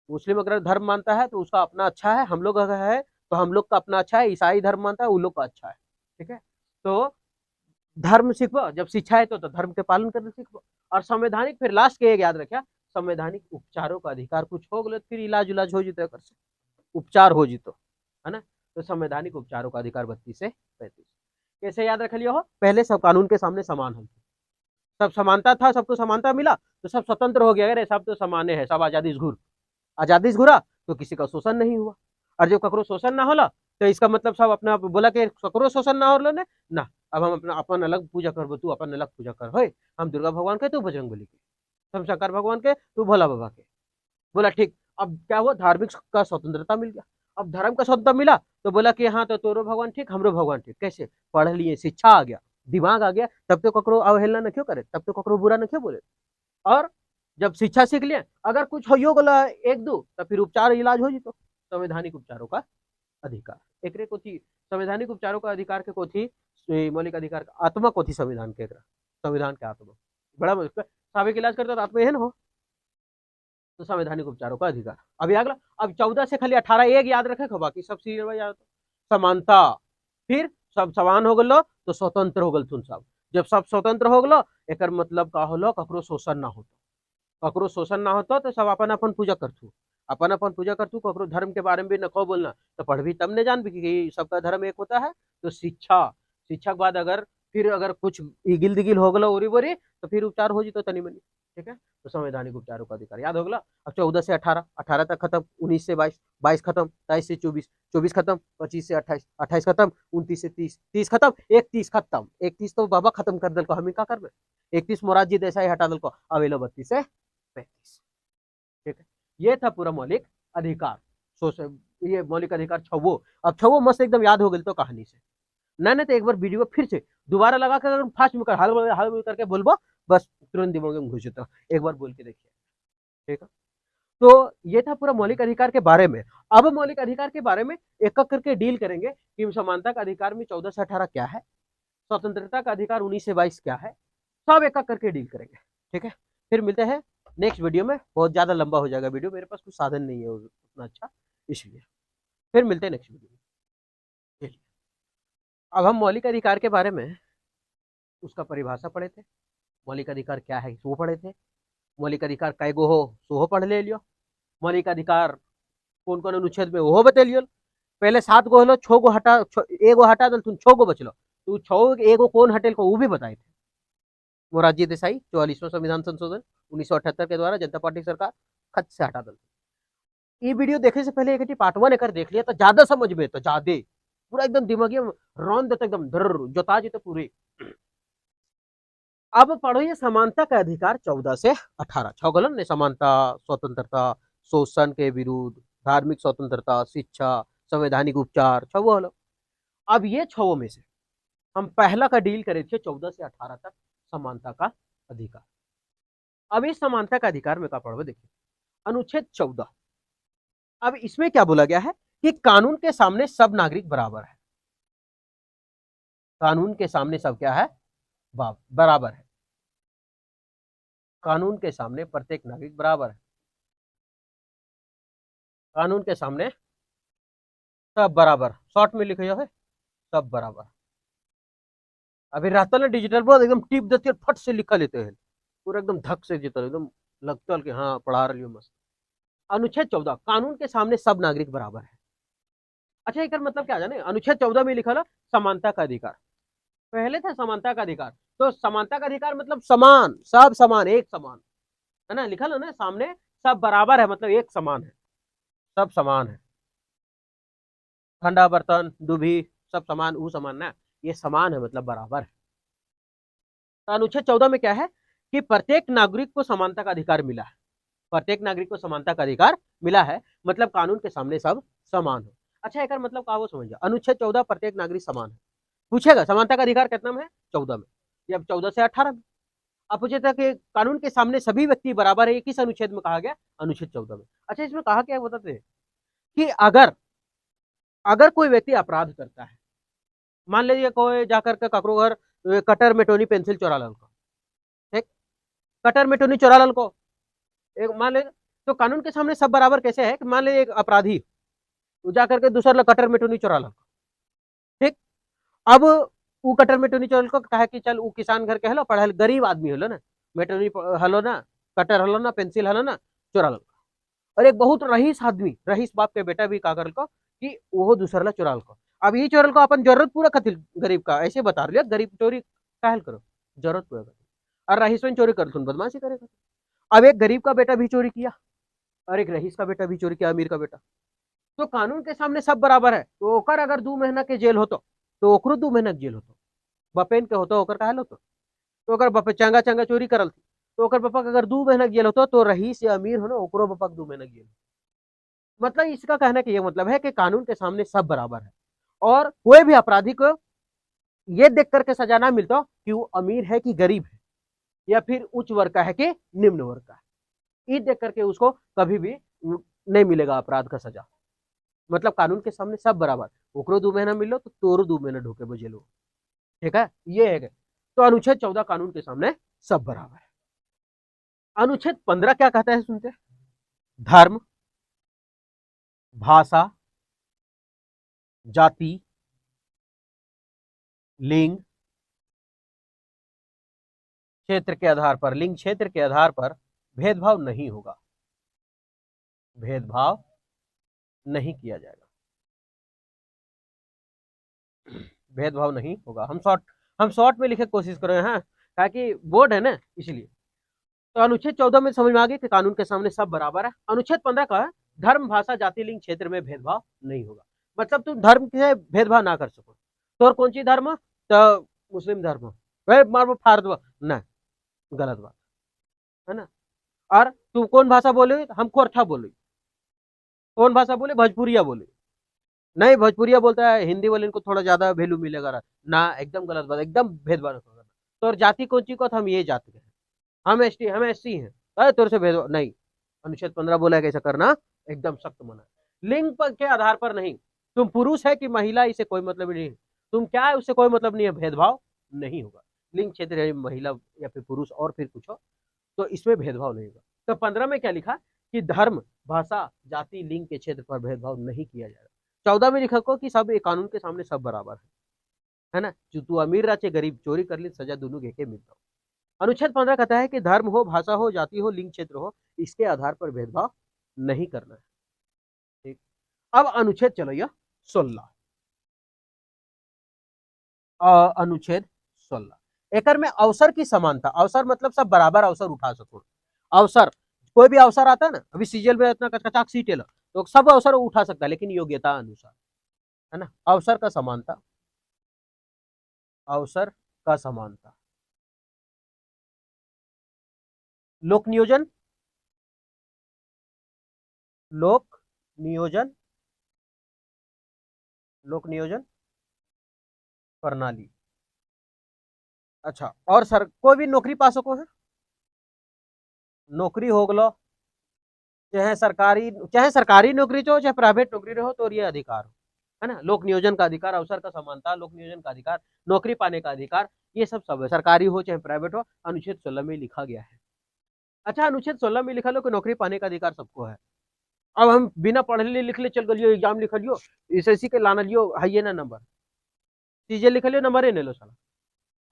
मुस्लिम अगर धर्म मानता है तो उसका अपना अच्छा है हम लोग अगर है तो हम लोग का अपना अच्छा है ईसाई धर्म मानता है उन लोग का अच्छा है ठीक है। तो धर्म सीखो जब शिक्षा है तो धर्म के पालन करना सीखो और संवैधानिक फिर लास्ट के एक याद रखा संवैधानिक उपचारों का अधिकार कुछ हो गए फिर इलाज उलाज हो जीतो कर से उपचार हो जीतो है ना। तो संवैधानिक उपचारों का अधिकार 32 से 35 कैसे याद रख लियो हो पहले सब कानून के सामने समान हो सब समानता था सबको समानता मिला तो सब स्वतंत्र हो गया अरे सब तो समान है सब आजादी से घूरा तो किसी का शोषण नहीं हुआ और जब ककरो शोषण ना होला तो इसका मतलब सब अपना बोला कि ककरो शोषण ना हो ना अब हम अपना अपन अलग पूजा करबो तू अपन अलग पूजा कर हो हम दुर्गा भगवान के तू बजरंगबली के हम शंकर भगवान के तू भोला बाबा के बोला ठीक। अब क्या हुआ धार्मिक का स्वतंत्रता मिल गया अब धर्म का स्वतंत्रता मिला तो बोला कि हाँ तो तोरो भगवान ठीक हमरो भगवान ठीक कैसे पढ़ लिए शिक्षा आ गया दिमाग आ गया तब तो ककरो अवहेलना न क्यों करे तब तो ककरो बुरा न क्यों बोले। और जब शिक्षा सीख लिए अगर कुछ हो गला एक दो तो फिर उपचार इलाज हो जीतो संवैधानिक उपचारों का अधिकार एक को थी संवैधानिक उपचारों का अधिकार के को थी मौलिक अधिकार का आत्मा को थी संविधान के संविधान के आत्मा बड़ा साबिक इलाज करता तो आत्मा एहन हो तो संवैधानिक उपचारों का अधिकार अभी अगला अब 14 से खाली 18 एक याद रखे बाकी सब सीरियल में याद समानता फिर सब समान हो गलो तो स्वतंत्र हो गल तुम सब जब सब स्वतंत्र हो गलो एक मतलब का होलो ककरो शोषण ना होता ककरो शोषण ना होता तो सब अपन अपन पूजा करतू अपन अपन पूजा करतू ककरो धर्म के बारे में भी न कहो बोलना तो पढ़ भी तब ने जान भी कि सबका धर्म एक होता है। तो शिक्षा शिक्षा के बाद अगर फिर अगर कुछ इगिल दिगिल हो गलो ओरी बोरी तो फिर उपचार हो जी तो तनी मनी ठीक है। तो संवैधानिक उपचारों का अधिकार याद हो गया। अब 14 से 18 18 तक खत्म 19 से 22 22 खत्म 23 से 24 24 खत्म 25 से 28 28 खत्म 29 से 30 30 खत्म 31 खत्म 31 तो बाबा खत्म कर दल को हम का कर 31 मोरारजी देसाई हटा दल को अवेलो 32 से 35 ठीक है। ये था पूरा मौलिक अधिकार ये मौलिक अधिकार छवो अब छवो मस्त एकदम याद हो गई तो कहानी से नहीं तो एक बार वीडियो फिर से दोबारा लगा कर फास्ट में कर हल करके बोलबो बस तुरंत दिमाग में घुस जाता एक बार बोल के देखिए ठीक है। तो ये था पूरा मौलिक अधिकार के बारे में। अब मौलिक अधिकार के बारे में एक एक करके डील करेंगे कि समानता का अधिकार में 14 से 18 क्या है स्वतंत्रता का अधिकार 19 से 22 क्या है सब एक एक करके डील करेंगे ठीक है। फिर मिलते हैं नेक्स्ट वीडियो में बहुत ज्यादा लंबा हो जाएगा वीडियो मेरे पास कुछ साधन नहीं है उतना अच्छा इसलिए फिर मिलते हैं नेक्स्ट वीडियो में। अब हम मौलिक अधिकार के बारे में उसका परिभाषा पढ़े थे। मौलिक अधिकार क्या है वो पढ़े थे। मौलिक अधिकार कई गो हो सो पढ़ ले लियो। मौलिक अधिकार कौन कौन अनुच्छेद में वो बता लियो। पहले 7 गो हलो, 6 गो हटा, एगो हटा दल तुम 6 गो बचलो, तू 6 एगो कौन हटेल को वो भी बताए थे। मोरारजी देसाई 44वां संविधान संशोधन 1978 के द्वारा जनता पार्टी सरकार खत से हटा दल। ये वीडियो देखने से पहले एक पार्ट 1 एक देख लिया तो ज्यादा समझ में तो ज्यादा पूरा एकदम दिमागी रौन देता एकदम धर जोता जी तो पूरे। अब पढ़ो ये समानता का अधिकार 14 से 18 छो गलन ने समानता, स्वतंत्रता, शोषण के विरुद्ध, धार्मिक स्वतंत्रता, शिक्षा, संवैधानिक उपचार छो हलो। अब ये छो में से हम पहला का डील करे थे 14 से 18 तक समानता का अधिकार। अब इस समानता का अधिकार में क्या पढ़ो देखिए अनुच्छेद 14। अब इसमें क्या बोला गया है कि कानून के सामने सब नागरिक बराबर है। कानून के सामने सब क्या है? बराबर है। कानून के सामने प्रत्येक नागरिक बराबर है। कानून के सामने सब बराबर, शॉर्ट में लिखे है सब बराबर। अभी रहता ना डिजिटल बोर्ड एकदम टिप देते फट से लिखा लेते हैं पूरा एकदम धक से जीता एकदम लगता है कि हाँ पढ़ा रही हो मस्त। अनुच्छेद 14 कानून के सामने सब नागरिक बराबर है। अच्छा एक मतलब क्या जाने अनुच्छेद 14 में लिखा था समानता का अधिकार। पहले था समानता का अधिकार, तो समानता का अधिकार मतलब समान, सब समान, एक समान है ना, लिखा ना सामने सब बराबर है मतलब एक समान है, सब समान है। ठंडा बर्तन दुभी सब समान, वो समान ना, ये समान है मतलब बराबर है। तो अनुच्छेद 14 में क्या है कि प्रत्येक नागरिक को समानता का अधिकार मिला है। प्रत्येक नागरिक को समानता का अधिकार मिला है मतलब कानून के सामने सब समान हो। अच्छा एक मतलब का वो समझ जाओ अनुच्छेद 14 प्रत्येक नागरिक समान है। पूछेगा समानता का अधिकार कितना में है? 14 में, या 14 से 18 में। अब पूछे था कि कानून के सामने सभी व्यक्ति बराबर है, ये किस अनुच्छेद में कहा गया? अनुच्छेद 14 में। अच्छा इसमें कहा क्या बताते हैं कि अगर अगर कोई व्यक्ति अपराध करता है, मान लीजिए कोई जाकर के ककरो घर कटर मेटोनी पेंसिल चोरा लल को, ठीक, कटर मेटोनी चोरा लल को एक मान लीजिए, तो कानून के सामने सब बराबर कैसे है कि मान लीजिए एक अपराधी जाकर के दूसरा कटर मेटोनी चोरा लल, ठीक, अब वो कटर मेटोनी चोरल को कहा कि चल वो किसान घर के हलो पढ़ल गरीब आदमी हलो ना, मेटोनी हलो ना, कटर हलो ना, पेंसिल हलो ना, चोरा लो। और एक बहुत रईस आदमी, रईस बाप के बेटा भी का करल को कि वो दूसरा चुराल को। अब ये चोरल को अपन जरूरत पूरा कथिल गरीब का ऐसे बता रहे गरीब चोरी काहल करो जरूरत पूरा कर और रईस में चोरी कर तुम बदमाशी करेगा। अब एक गरीब का बेटा भी चोरी किया और एक रईस का बेटा भी चोरी किया, अमीर का बेटा, तो कानून के सामने सब बराबर है। तो ओकर अगर 2 महीना के जेल होतो तो ओकरो 2 महीना के जेल होतो, बपेन के होतो ओकर काहल होतो। तो अगर बपे चंगा चंगा चोरी करल तो ओकर पापा अगर 2 महीना जेल होतो तो रईस या अमीर हो ना ओकरो पापा 2 महीना जेल। मतलब इसका कहना कि ये मतलब है कि कानून के सामने सब बराबर है और कोई भी अपराधी को ये देख करके सजा ना मिलता कि वो अमीर है कि गरीब है या फिर उच्च वर्ग का है कि निम्न वर्ग का है, ये देख करके उसको कभी भी नहीं मिलेगा अपराध का सजा। मतलब कानून के सामने सब बराबर, ओकरो 2 महीना मिलो तो तोरो 2 महीना ढोके बजे लो, ठीक है, ये है। तो अनुच्छेद 14 कानून के सामने सब बराबर है। अनुच्छेद 15 क्या कहता है सुनते? धर्म, भाषा, जाति, लिंग, क्षेत्र के आधार पर, लिंग क्षेत्र के आधार पर भेदभाव नहीं होगा, भेदभाव नहीं किया जाएगा, भेदभाव नहीं होगा। हम शॉर्ट में लिखे कोशिश कर रहे हैं ताकि बोर्ड है ना इसलिए। तो अनुच्छेद 14 में समझ में आ गई कि कानून के सामने सब बराबर है। अनुच्छेद 15 का है धर्म, भाषा, जाति, लिंग क्षेत्र में भेदभाव नहीं होगा। मतलब तुम धर्म से भेदभाव ना कर सको, तो और कौन सी धर्म तो मुस्लिम धर्म मारो फाड़ दो ना, गलत बात है ना। और तू कौन भाषा बोले? हम कोरठा बोले। कौन भाषा बोले? भोजपुरिया बोले। नहीं भोजपुरिया बोलता है हिंदी वाले इनको थोड़ा ज्यादा वैल्यू मिलेगा ना, एकदम गलत बात, एकदम भेदभाव करना। तो और जाति कौन सी को हम ये जाति के हैं, हम एसटी, हम एससी हैं, अरे तोर से भेदभाव नहीं। अनुच्छेद 15 बोला है कैसा करना एकदम सख्त मना है। लिंग पर के आधार पर नहीं, तुम पुरुष है कि महिला इससे कोई मतलब नहीं, तुम क्या है उससे कोई मतलब नहीं है, भेदभाव नहीं होगा। लिंग क्षेत्र है महिला या फिर पुरुष और फिर कुछ हो तो इसमें भेदभाव नहीं होगा। तो 15 में क्या लिखा कि धर्म, भाषा, जाति, लिंग के क्षेत्र पर भेदभाव नहीं किया जाएगा। 14 में लिखा को कि सब एक कानून के सामने सब बराबर है ना, तू अमीर रहे गरीब, चोरी कर ली सजा दोनों घेके मिलता। अनुच्छेद 15 कहता है कि धर्म हो, भाषा हो, जाति हो, लिंग क्षेत्र हो, इसके आधार पर भेदभाव नहीं करना है। ठीक। अब अनुच्छेद चलो यह 16, अनुच्छेद 16 एकर में अवसर की समानता, अवसर मतलब सब बराबर अवसर उठा सको। अवसर, कोई भी अवसर आता है ना, अभी सीजीएल में इतना कचकचाक सीट है तो सब अवसर उठा सकता है, लेकिन योग्यता अनुसार, है ना। अवसर का समानता, अवसर का समानता, लोक नियोजन, लोक नियोजन, लोक नियोजन प्रणाली। अच्छा, और सर कोई भी नौकरी पा सको है, नौकरी हो गलो, चाहे सरकारी नौकरी हो चाहे प्राइवेट नौकरी रहो, तो ये अधिकार हो, है ना। लोक नियोजन का अधिकार, अवसर का समानता, लोक नियोजन का अधिकार, नौकरी पाने का अधिकार, ये सब है, सरकारी हो चाहे प्राइवेट हो, अनुच्छेद 16 में लिखा गया है। अच्छा, अनुच्छेद 16 में लिखा लो कि नौकरी पाने का अधिकार सबको है। अब हम बिना पढ़े लिख ले चल गलियो, एग्जाम लिख लियो, एसएससी के लाना लियो हाइए ना नंबर, चीजें लिख लियो, नंबर ले लो साला।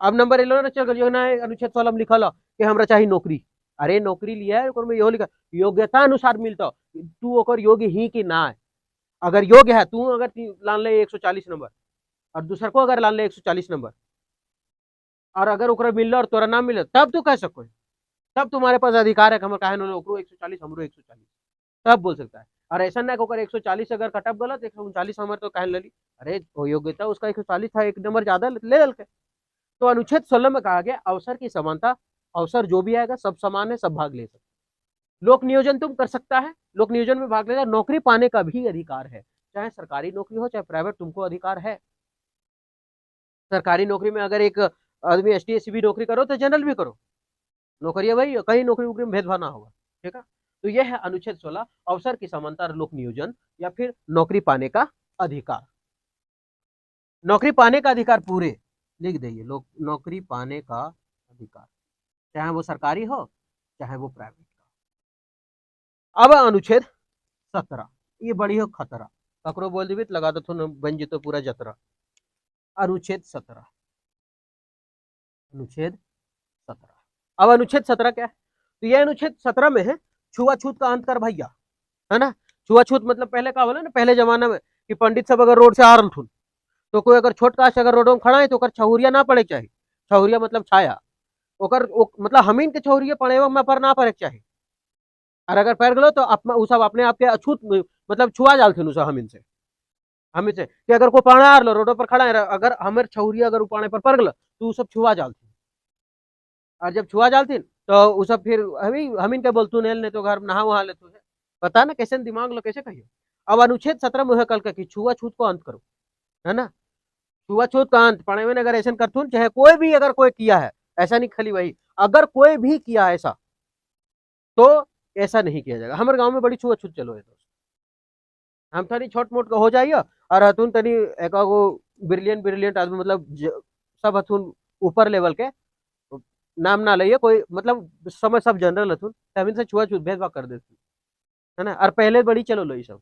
अब नंबर ले लो ना, चल गलियो ना, अनुच्छेद 16 में लिखा लो कि हमरा चाहिए नौकरी। अरे नौकरी लिया है, में यो लिखा योग्यता अनुसार मिलता, तू ओकर योग्य ही कि ना है। अगर योग्य है, तू अगर लान ले 140 नंबर और दूसर को अगर लान ले 140 नंबर, और अगर ओकरा मिल और तोरा ना मिले, तब तू कह सको, तब तुम्हारे पास अधिकार है कि हम कहे ना ओकरो 140 हमरो 140, तब बोल सकता है। और ऐसा ना कि 140 अगर कटअप गलत 139 नंबर तो कह लली, अरे वो योग्यता उसका 140 था, एक नंबर ज्यादा ले ललके। तो अनुच्छेद 16 में कहा गया अवसर की समानता, अवसर जो भी आएगा सब समान है, सब भाग ले सकते। लोक नियोजन तुम कर सकता है, लोक नियोजन में भाग लेगा, नौकरी पाने का भी अधिकार है, चाहे सरकारी नौकरी हो चाहे प्राइवेट, तुमको अधिकार है। सरकारी नौकरी में अगर एक आदमी एसटी एससी भी नौकरी करो तो जनरल भी करो, नौकरी है भाई, कहीं नौकरी वोकरी में भेदभाव ना होगा। ठीक है, तो यह है अनुच्छेद 16, अवसर की समानता, लोक नियोजन या फिर नौकरी पाने का अधिकार। नौकरी पाने का अधिकार पूरे लिख देंगे, लोग नौकरी पाने का अधिकार, चाहे वो सरकारी हो चाहे वो प्राइवेट का। अब अनुच्छेद 17, ये बड़ी हो खतरा, ककरो बोल दी लगा दो तो बन जी तो पूरा जतरा। अनुच्छेद 17, अनुच्छेद 17। अब अनुच्छेद 17 क्या है, तो यह अनुच्छेद 17 में है छुआछूत का अंत कर भैया, है ना। छुआछूत मतलब पहले का बोला ना, पहले जमाना में कि पंडित सब अगर रोड से आ रहा तो कोई अगर छोट काश अगर रोड में खड़ा है तो छहुरिया ना पड़े चाहिए, छहुरिया मतलब छाया, मतलब हमीन के छहुरिया पड़े में पर ना पड़े चाहिए। और अगर पैर गलो तो उ सब अपने आप के अछूत मतलब छुआ जालथिन उ सब हमीन से, हमीन से कि अगर कोई पाना आ रोड पर खड़ा है, अगर हमारे छहुरिया अगर पाने पर पड़ गल तो उ सब छुआ जालथिन, और जब छुआ जालथिन तो उ सब फिर हमीन के बोलतू नहीं तो घर नहा वहा ले, तुझे पता ना कैसे दिमाग लो कैसे कहियो। अब अनुच्छेद 17 में कल का छुआछूत को अंत करो, है ना। छुआछूत का अंत पढ़े में अगर ऐसा करतून, चाहे कोई भी अगर कोई किया है, ऐसा नहीं खाली वही, अगर कोई भी किया ऐसा तो ऐसा नहीं किया जाएगा। हमारे गांव में बड़ी छुआछूत चलो है दोस्त, हम थोड़ी छोट मोट का हो जाइए, और हथुन तनी एक ब्रिलियंट ब्रिलियंट आदमी मतलब सब हथुन ऊपर लेवल के, नाम ना लिये कोई, मतलब समय सब जनरल हथुन, तभी से छुआछूत भेदभाव कर देते, है ना। और पहले बड़ी चलो लो ये सब,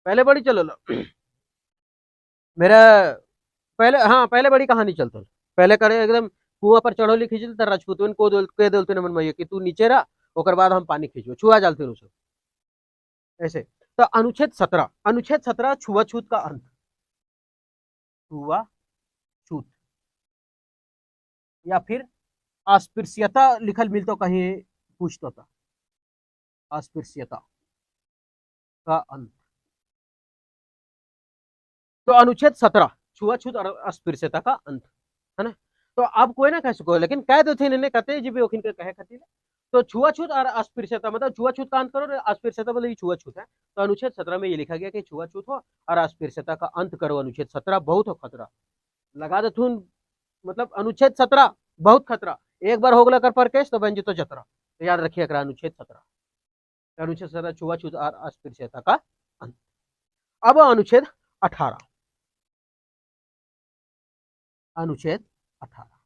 पहले बड़ी चलो लो मेरा, पहले हाँ पहले बड़ी कहानी चलता, पहले करे एकदम कुआं पर चढ़ो लिखी तो राजपूत को कह दे मन में कि तू नीचे रहा, ओकर बाद हम पानी खींचो, छुआ जालते सब ऐसे। तो अनुच्छेद 17, अनुच्छेद 17 छुआछूत का अंत, छुआछूत या फिर अस्पृश्यता लिखल मिलता कहीं पूछता था, अस्पृश्यता का अंत। तो अनुच्छेद 17 छुआछूत और अस्पृश्यता का अंत, है ना। तो अब कोई ना कह सको, लेकिन कह दो थे इन्हें कहते जी भी ओखिन के कहे खातिर। तो छुआछूत और अस्पृश्यता मतलब छुआछूत का अंत करो, अस्पृश्यता मतलब ये छुआछूत है, तो अनुच्छेद 17 में ये लिखा गया कि छुआछूत हो और अस्पृश्यता का अंत करो, अनुच्छेद 17 बहुत हो खतरा लगा दे थून, मतलब अनुच्छेद 17 बहुत खतरा, एक बार हो गला कर पर केस तो बन जी तो जतरा, तो याद रखिए अनुच्छेद 17, अनुच्छेद 17 छुआछूत और अस्पृश्यता का अंत। अब अनुच्छेद 18, अनुच्छेद 18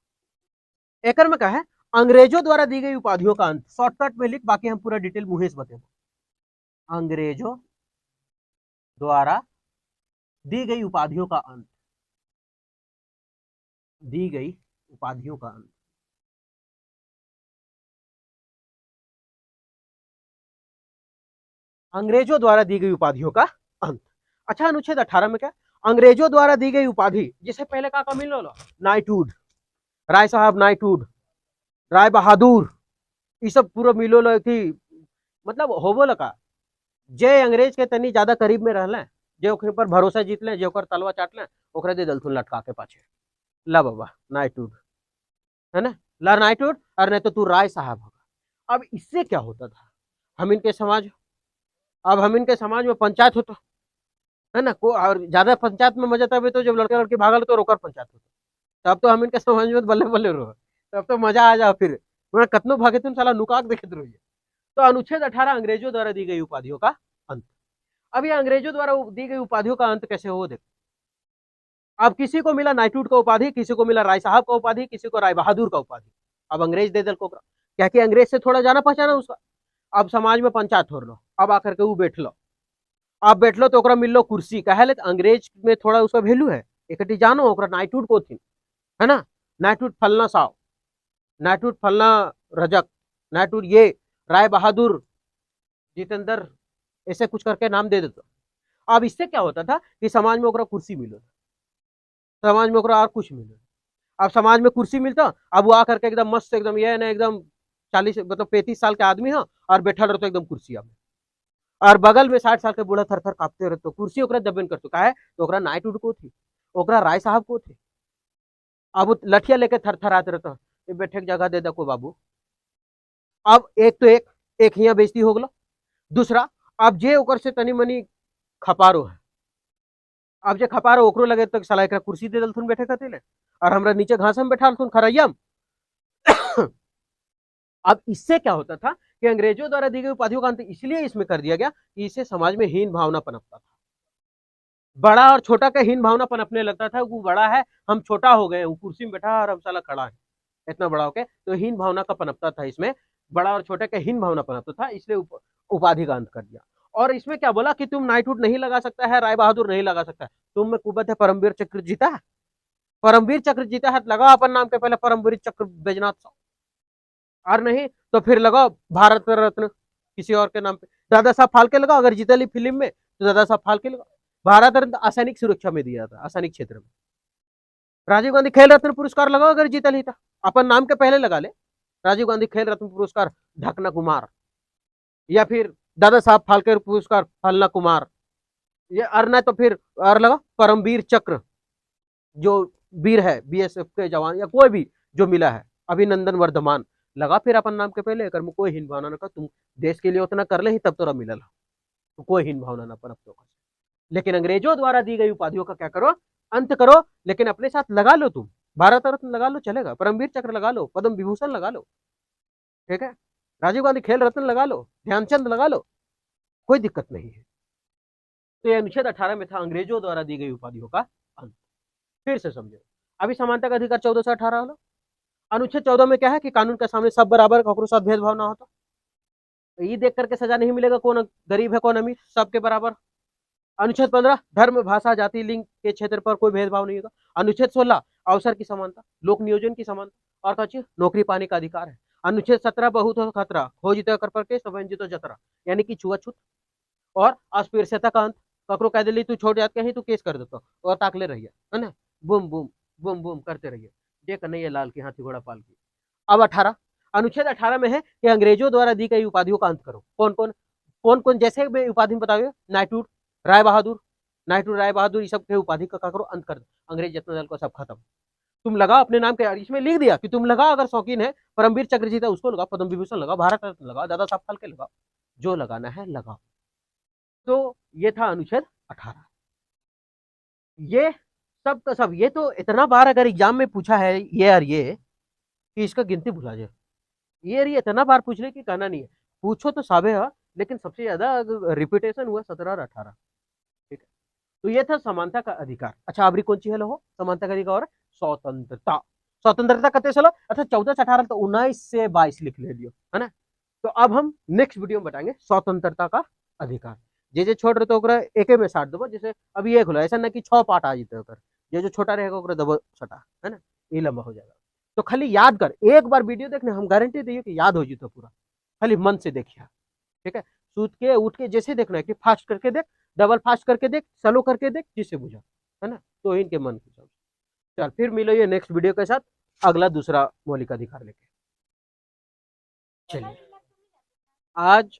एकर में क्या है, अंग्रेजों द्वारा दी गई उपाधियों का अंत, शॉर्टकट में लिख, बाकी हम पूरा डिटेल मुहे से बताएंगे। अंग्रेजों द्वारा दी गई उपाधियों का अंत, दी गई उपाधियों का अंत। अंग्रेजों द्वारा दी गई उपाधियों का अंत। अच्छा, अनुच्छेद 18 में क्या, अंग्रेजों द्वारा दी गई उपाधि, जिसे पहले का मिल लो, नाइटहुड, राय साहब नाइटहुड, राय बहादुर, ये सब पूरा मिलो लो थी, मतलब होबो लगा जे अंग्रेज के तनी ज्यादा करीब में रहले, जे ओकरे पर भरोसा जीत ले, जे ओकर तलवा चाट ले, ओकरे दे दलथुन लटका के पाछे, ला बाबा नाइटहुड, है ना, ला नाइटहुड, और नहीं तो तू राय साहब होगा। अब इससे क्या होता था, हम इनके समाज, अब हम इनके समाज में पंचायत होता है ना को, और ज्यादा पंचायत में मजा तब तो जब लड़के लड़की भागल तो रोकर पंचायत होता, तब तो हम इनके समाज में बल्ले बल्ले रहो, तब तो मजा आ जाओ, फिर कतनो भागे तुम साला नुकाक देखे रहिए। तो अनुच्छेद 18 अंग्रेजों द्वारा दी गई उपाधियों का अंत। अब ये अंग्रेजों द्वारा दी गई उपाधियों का अंत कैसे हो, देखो, अब किसी को मिला नाइटहुड का उपाधि, किसी को मिला राय साहब का उपाधि, किसी को राय बहादुर का उपाधि, अब अंग्रेज दे दल को, क्या कि अंग्रेज से थोड़ा जाना पहचाना उसका। अब समाज में पंचायत हो लो, अब आकर के वो बैठ लो, आप बैठ लो तो ओकरा मिल लो कुर्सी, कहे ले अंग्रेज में थोड़ा उसका वैल्यू है, एक जानो ओकरा नाइटहुड को थी, है ना, नाइटहुड फलना साहब, नाइटहुड फलना रजक, नाइटहुड ये राय बहादुर जितेंद्र, ऐसे कुछ करके नाम दे देते। अब इससे क्या होता था कि समाज में ओकरा कुर्सी मिलो, समाज में ओकरा और कुछ मिलो, अब समाज में कुर्सी मिलता, अब वो आकर के एकदम मस्त, एकदम ये ना, एकदम 40 मतलब 35 साल के आदमी है और बैठा रहते एकदम कुर्सी में, और बगल में 60 साल के बूढ़ा थर थर कांपते रहते, कुर्सी ओकरा दबेन कर चुका है, तो ओकरा नाइटहुड को थी, ओकरा राय साहब को थी। अब वो लठिया लेके थर थर आते रहता, बैठे जगह दे दको बाबू। अब एक तो एक हिया बेइज्जती हो गलो, दूसरा अब जे ओकर से तनी मनी खपारो है, अब जे खपारो ओकरो लगे तो साला एकरा कुर्सी दे दलथुन बैठे खातिर, और हमरा नीचे घास में बैठा दलथुन खरैयम। अब इससे क्या होता था कि अंग्रेजों द्वारा दी गई उपाधियों का अंत इसलिए इसमें कर दिया गया कि इससे समाज में हीन भावना पनपता था, बड़ा और छोटा का हीन भावना पनपने लगता था, वो बड़ा है हम छोटा हो गए, वो कुर्सी में बैठा और हम साला खड़ा है इतना बड़ा होके, तो हीन भावना का पनपता था इसमें, बड़ा और छोटे का हीन भावना पनपता था, इसलिए उपाधि का अंत कर दिया। और इसमें क्या बोला कि तुम नाइटहुड नहीं लगा सकता है, राय बहादुर नहीं लगा सकता है, तुम में कुबत है, परमवीर चक्र जीता है, परमवीर चक्र जीता है, लगाओ अपन नाम के पहले परमवीर चक्र बैजनाथ साहब, और नहीं तो फिर लगाओ भारत रत्न किसी और के नाम पे, दादा साहब फाल्के लगाओ, अगर जीतली फिल्म में तो दादा साहब फाल्के लगाओ। भारत रत्न आसैनिक सुरक्षा में दिया था, आसैनिक क्षेत्र में। राजीव गांधी खेल रत्न पुरस्कार लगाओ अगर जीतल ही था, अपन नाम के पहले लगा ले, राजीव गांधी खेल रत्न पुरस्कार ढकना कुमार, या फिर दादा साहब फाल्के पुरस्कार फलना कुमार, ये और ना तो फिर और लगा परमवीर चक्र, जो वीर है बीएसएफ के जवान या कोई भी जो मिला है, अभिनंदन वर्धमान, लगा फिर अपन नाम के पहले, अगर कोई हीन भावना न कर, तुम देश के लिए उतना कर ले ही तब तोरा मिलल, तो कोई हीन भावना न पर, लेकिन अंग्रेजों द्वारा दी गई उपाधियों का क्या करो, अंत करो, लेकिन अपने साथ लगा लो, तुम भारत रत्न लगा लो चलेगा, परमवीर चक्र लगा लो, पद्म विभूषण लगा लो, ठीक है, राजीव गांधी खेल रत्न लगा लो, ध्यानचंद लगा लो, कोई दिक्कत नहीं है। तो यह अनुच्छेद 18 में था अंग्रेजों द्वारा दी गई उपाधियों का अंत। फिर से समझो, अभी समानता का अधिकार 14 से 18 वाला, अनुच्छेद 14 में क्या है कि कानून के सामने सब बराबर, ककरो साथ भेदभाव ना होता, ये देख करके सजा नहीं मिलेगा कौन गरीब है कौन अमीर, सबके बराबर। अनुच्छेद 15 धर्म भाषा जाति लिंग के क्षेत्र पर कोई भेदभाव नहीं होगा। अनुच्छेद 16 अवसर की समानता, लोक नियोजन की समानता, और क्या नौकरी पाने का अधिकार है। अनुच्छेद 17 बहुत हो खतरा खोजित कर परके सबंजित जतरा, यानी कि छुआछूत और अस्पृश्यता का अंत, ककरो कह दिली तू छोड़ जाते ही तू केस कर देता और ताकले रहिए, है ना, बूम बूम बूम बूम करते रहिए, देख नहीं है लाल की हाथी घोड़ा पाल की। अब 18 अनुच्छेद 18 में है कि अंग्रेजों द्वारा दी गई उपाधियों का अंत करो, कौन कौन कौन कौन, जैसे उपाधि बताओगे, नाइटहुड राय बहादुर, नाइटहुड राय बहादुर, ये सब के उपाधि का करो अंत कर दो, अंग्रेज जितना दल को सब खत्म, तुम लगाओ अपने नाम के, इसमें लिख दिया कि तुम लगाओ, अगर शौकीन है परमवीर चक्र जीता उसको लगाओ, पद्म विभूषण लगाओ, भारत रत्न लगाओ, दादा साहब फाल्के लगाओ, जो लगाना है लगाओ। तो ये था अनुच्छेद 18। ये सब का सब, ये तो इतना बार अगर एग्जाम में पूछा है ये और ये कि इसका गिनती भुला जाए, ये और ये इतना बार पूछ ले कि कहना नहीं है, पूछो तो साबे है, लेकिन सबसे ज्यादा रिपीटेशन हुआ 17 और 18, ठीक है। तो ये था समानता का अधिकार। अच्छा अबरी कौन सी है लो समानता का अधिकार, स्वतंत्रता, स्वतंत्रता कते चलो, अच्छा 14 से 18 तो 19 से 22 लिख ले लियो, है ना। तो अब हम नेक्स्ट वीडियो में बताएंगे स्वतंत्रता का अधिकार, जे जे छोड़ रहे तो एक में साट दबो, जैसे अभी एक होलो, ऐसा ना कि 6 पार्ट आ जाते, जे जो छोटा रहेगा दबो छटा, है ना। ये लंबा हो जाएगा। तो खाली याद कर, एक बार वीडियो देखने हम गारंटी दिए कि याद हो जी तो पूरा, खाली मन से देखिए। ठीक है, सूत के उठ के जैसे देखना है कि फास्ट करके देख, डबल फास्ट करके देख, स्लो करके देख, जिससे बुझा, है ना। तो इनके मन के हिसाब से चल, फिर मिलो ये नेक्स्ट वीडियो के साथ, अगला दूसरा मौलिक अधिकार लेके। चलिए, आज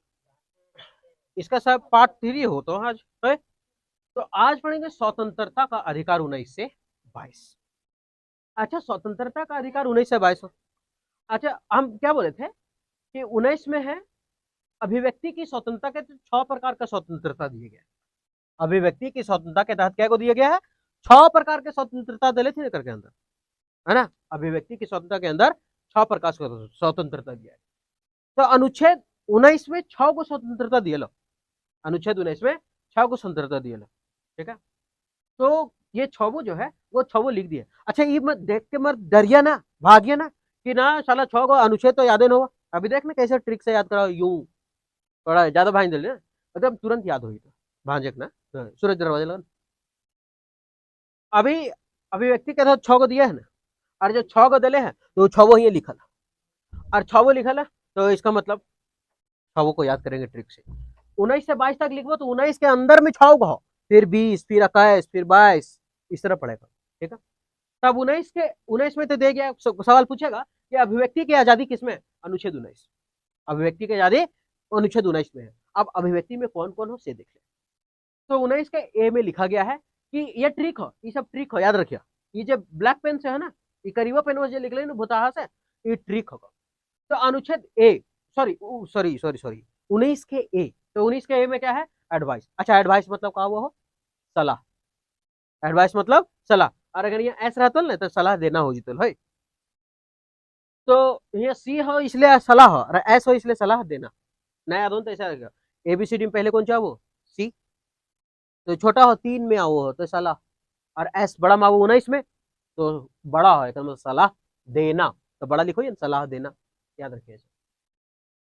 इसका सब पार्ट 3 हो तो आज है। तो आज पढ़ेंगे स्वतंत्रता का अधिकार 19 से 22। अच्छा, स्वतंत्रता का अधिकार 19 से 22। अच्छा, हम क्या बोले थे कि 19 में है अभिव्यक्ति की स्वतंत्रता के 6 प्रकार का स्वतंत्रता दिए गए। अभिव्यक्ति की स्वतंत्रता के तहत क्या को दिया गया है, 6 प्रकार के स्वतंत्रता दलित थे करके अंदर, है ना। अभिव्यक्ति की स्वतंत्रता के अंदर 6 प्रकार स्वतंत्रता दिया है। तो अनुच्छेद 19 में 6 को स्वतंत्रता दिए लो, अनुच्छेद 19 में 6 को स्वतंत्रता दिए लो। ठीक है, तो ये 6 जो है वो 6 लिख दिए। अच्छा, ये मत देख के मत डरिया ना, भागिए ना कि ना साला 6 को अनुच्छेद तो याद न हो। अभी देख ना कैसे ट्रिक से याद कराओ, यूं थोड़ा ज्यादा भाई दे ना, मतलब तुरंत याद होगी। तो भांजेक ना, सूरज दरवाजे लगा अभी अभिव्यक्ति के तहत 6 को दिया है ना, और जो 6 को दिले है तो 6 ही लिखल, और 6 लिखल है तो इसका मतलब 6 को याद करेंगे ट्रिक से। 19 से 22 तक लिखो तो 19 के अंदर में 6 को, फिर 20, फिर 21, फिर 22, इस तरह पड़ेगा। ठीक है, तब 19 में तो दे गया, सवाल पूछेगा कि अभिव्यक्ति की आजादी किसमें, अनुच्छेद 19। अभिव्यक्ति की आजादी अनुच्छेद 19 में है। अब अभिव्यक्ति में कौन कौन हो से देख ले। तो 19 के ए में लिखा गया है कि ये ट्रिक हो, ये सब ट्रिक हो, याद रखिए। ये जो ब्लैक पेन से है ना, ये करीबा पेन से लिख ले भूताहा से, ये ट्रिक होगा। तो अनुच्छेद ए, सॉरी सॉरी सॉरी सॉरी 19 के ए, तो 19 के ए में क्या है, एडवाइस। अच्छा, एडवाइस मतलब का वो हो, सलाह। एडवाइस मतलब सलाह, और अगर ये एस रहता ना तो सलाह देना हो जीतल है। तो ये सी हो इसलिए सलाह हो, और एस हो इसलिए सलाह देना। नया दोनों तो ऐसा रहेगा। एबीसीडी में पहले कौन सा वो, सी, तो छोटा हो 3 में आओ हो तो सलाह, और एस बड़ा माओ 19 में तो बड़ा हो मतलब सलाह देना, तो बड़ा लिखो ये सलाह देना, याद रखिए।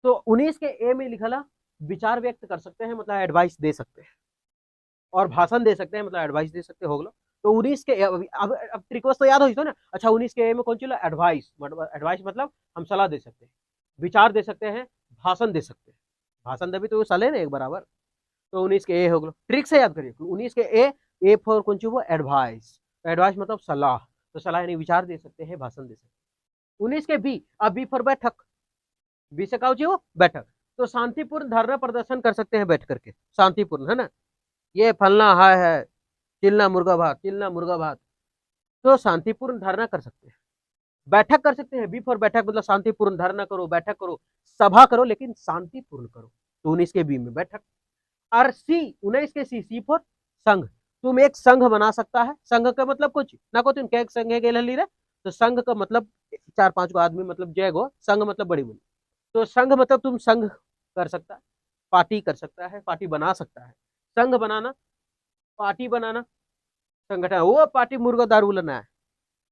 तो 19 के ए में लिखा विचार व्यक्त कर सकते हैं, मतलब एडवाइस दे सकते हैं, और भाषण दे सकते हैं मतलब एडवाइस दे सकते हो। तो 19 के अब ट्रिक तो याद हो ना। अच्छा, 19 के ए में कौन चीज, एडवाइस, एडवाइस मतलब हम सलाह दे सकते हैं, विचार दे सकते हैं, भाषण दे सकते हैं। भाषण दे भी तो सलाह ना एक बराबर। तो 19 के ए हो गया, ट्रिक से याद करिए। 19 के ए फॉर कौन चीज वो, एडवाइस। तो एडवाइस मतलब सलाह, तो सलाह यानी विचार दे सकते हैं, भाषण दे सकते हैं। 19 के बी, अब बी फॉर बैठक, बी से कहा वो बैठक। तो शांतिपूर्ण धरना प्रदर्शन कर सकते हैं बैठ करके, शांतिपूर्ण, है ना। ये फलना है चिल्ला मुर्गा भात, चिल्ला मुर्गा भात, तो शांतिपूर्ण धरना कर सकते हैं, बैठक कर सकते हैं। बी फॉर बैठक मतलब शांतिपूर्ण धरना करो, बैठक करो, सभा करो, लेकिन शांतिपूर्ण करो। तो 19 के बी में बैठक। और सी, 19 के सी, सी फॉर संघ। तुम एक संघ बना सकता है, संघ का मतलब कुछ ना को तुम क्या संघ है गेल रे, तो संघ का मतलब 4-5 को आदमी, मतलब जय गो, संघ मतलब बड़ी बोली। तो संघ मतलब तुम संघ कर सकता है, पार्टी कर सकता है, पार्टी बना सकता है। संघ बनाना, पार्टी बनाना, संगठन, वो पार्टी मुर्गा दारू लेना है।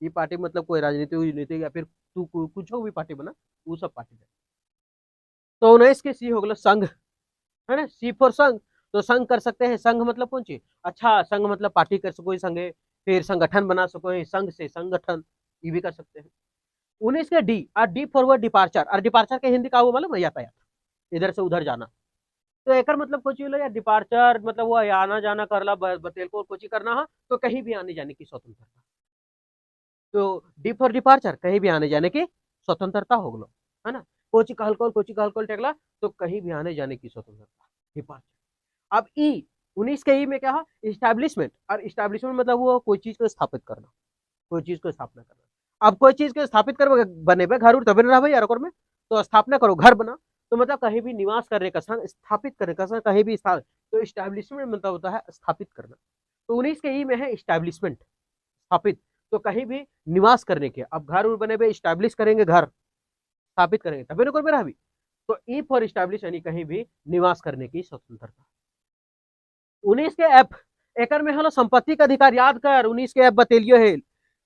ये पार्टी मतलब कोई राजनीति या फिर तू कुछ भी पार्टी बना, वो सब पार्टी है। तो 19 के सी हो गया संघ, है ना, सी फॉर संघ। तो संघ कर सकते हैं, संघ मतलब कौन चीज, अच्छा संघ मतलब पार्टी कर सको संघे, फिर संगठन बना सको, संघ से संगठन, ये भी कर सकते हैं। 19 के डी, और डी फॉर डिपार्चर, और डिपार्चर के हिंदी का वो मालूम है, यातायात, इधर से उधर जाना। तो एक मतलब कुछ या डिपार्चर मतलब वो आना जाना करला, बतेल को कुछ करना है, तो कहीं भी आने जाने की स्वतंत्रता। तो डी फॉर डिपार्चर, कहीं भी आने जाने की स्वतंत्रता हो गलो, है ना। कोची कहलकोल टेकला, तो कहीं भी आने जाने की स्वतंत्रता, डिपार्चर। अब ई, 19 के ई में क्या है, इस्टेब्लिशमेंट। और इस्टेब्लिशमेंट मतलब वो कोई चीज को स्थापित करना, कोई चीज को स्थापना करना। अब कोई चीज को स्थापित कर बने पे घर तबे रहा भाई यार में, तो स्थापना करो, घर बना, तो मतलब कहीं भी निवास करने का स्थान, स्थापित करने का स्थान, कहीं भी स्थान। तो इस्टेब्लिशमेंट मतलब होता है स्थापित करना। तो 19 के ई में है इस्टेब्लिशमेंट, स्थापित, तो कहीं भी निवास करने के। अब घर बने पे इस्टेब्लिश करेंगे, घर स्थापित करेंगे तभी ना कर भी। तो ई फॉर इस्टेब्लिश यानी कहीं भी निवास करने की स्वतंत्रता। 19 के एफ, एकर में हलो संपत्ति का अधिकार, याद कर 19 के एफ बतेलियो है,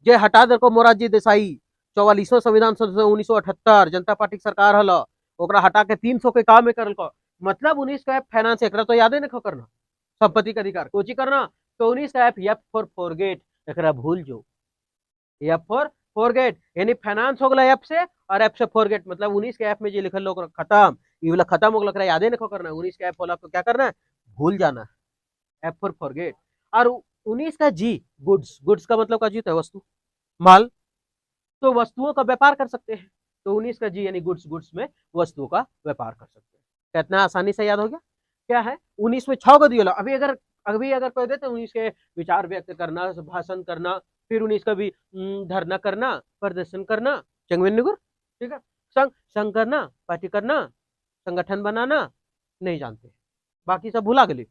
जे हटा दे को मोरारजी देसाई 44वां संविधान संशोधन 1978 जनता पार्टी की सरकार हलो, ओकरा हटा के 300 के काम में करल को। मतलब 19 का एफ फाइनेंस, एकरा तो याद है ना करना, संपत्ति का अधिकार कोची करना। तो 19 का एफ, एफ फॉर फॉरगेट, एकरा भूल जो, एफ फॉर फॉरगेट यानी फाइनेंस हो गया एफ से, और एफ से फॉरगेट मतलब 19 के एफ में जो लिखल लो खत्म, ये वाला खत्म हो गया, याद नहीं करना है। 19 का एफ वाला को क्या करना है, भूल जाना है, एफ फॉर फॉरगेट। और 19 का जी, गुड्स, गुड्स का मतलब का जी है वस्तु, माल, तो वस्तुओं का व्यापार कर सकते हैं। तो 19 का जी यानी गुड्स, गुड्स में वस्तुओं का व्यापार कर सकते हैं। कितना आसानी से याद हो गया। क्या है 19 में 6 को दिया। अभी अगर कोई देते 19 के विचार व्यक्त करना, भाषण करना, फिर 19 का भी धरना करना, प्रदर्शन करना, चंगवेन्नुगुर, ठीक है, संघ संघ करना, पार्टी करना, संगठन बनाना, नहीं जानते, बाकी सब भुला गए।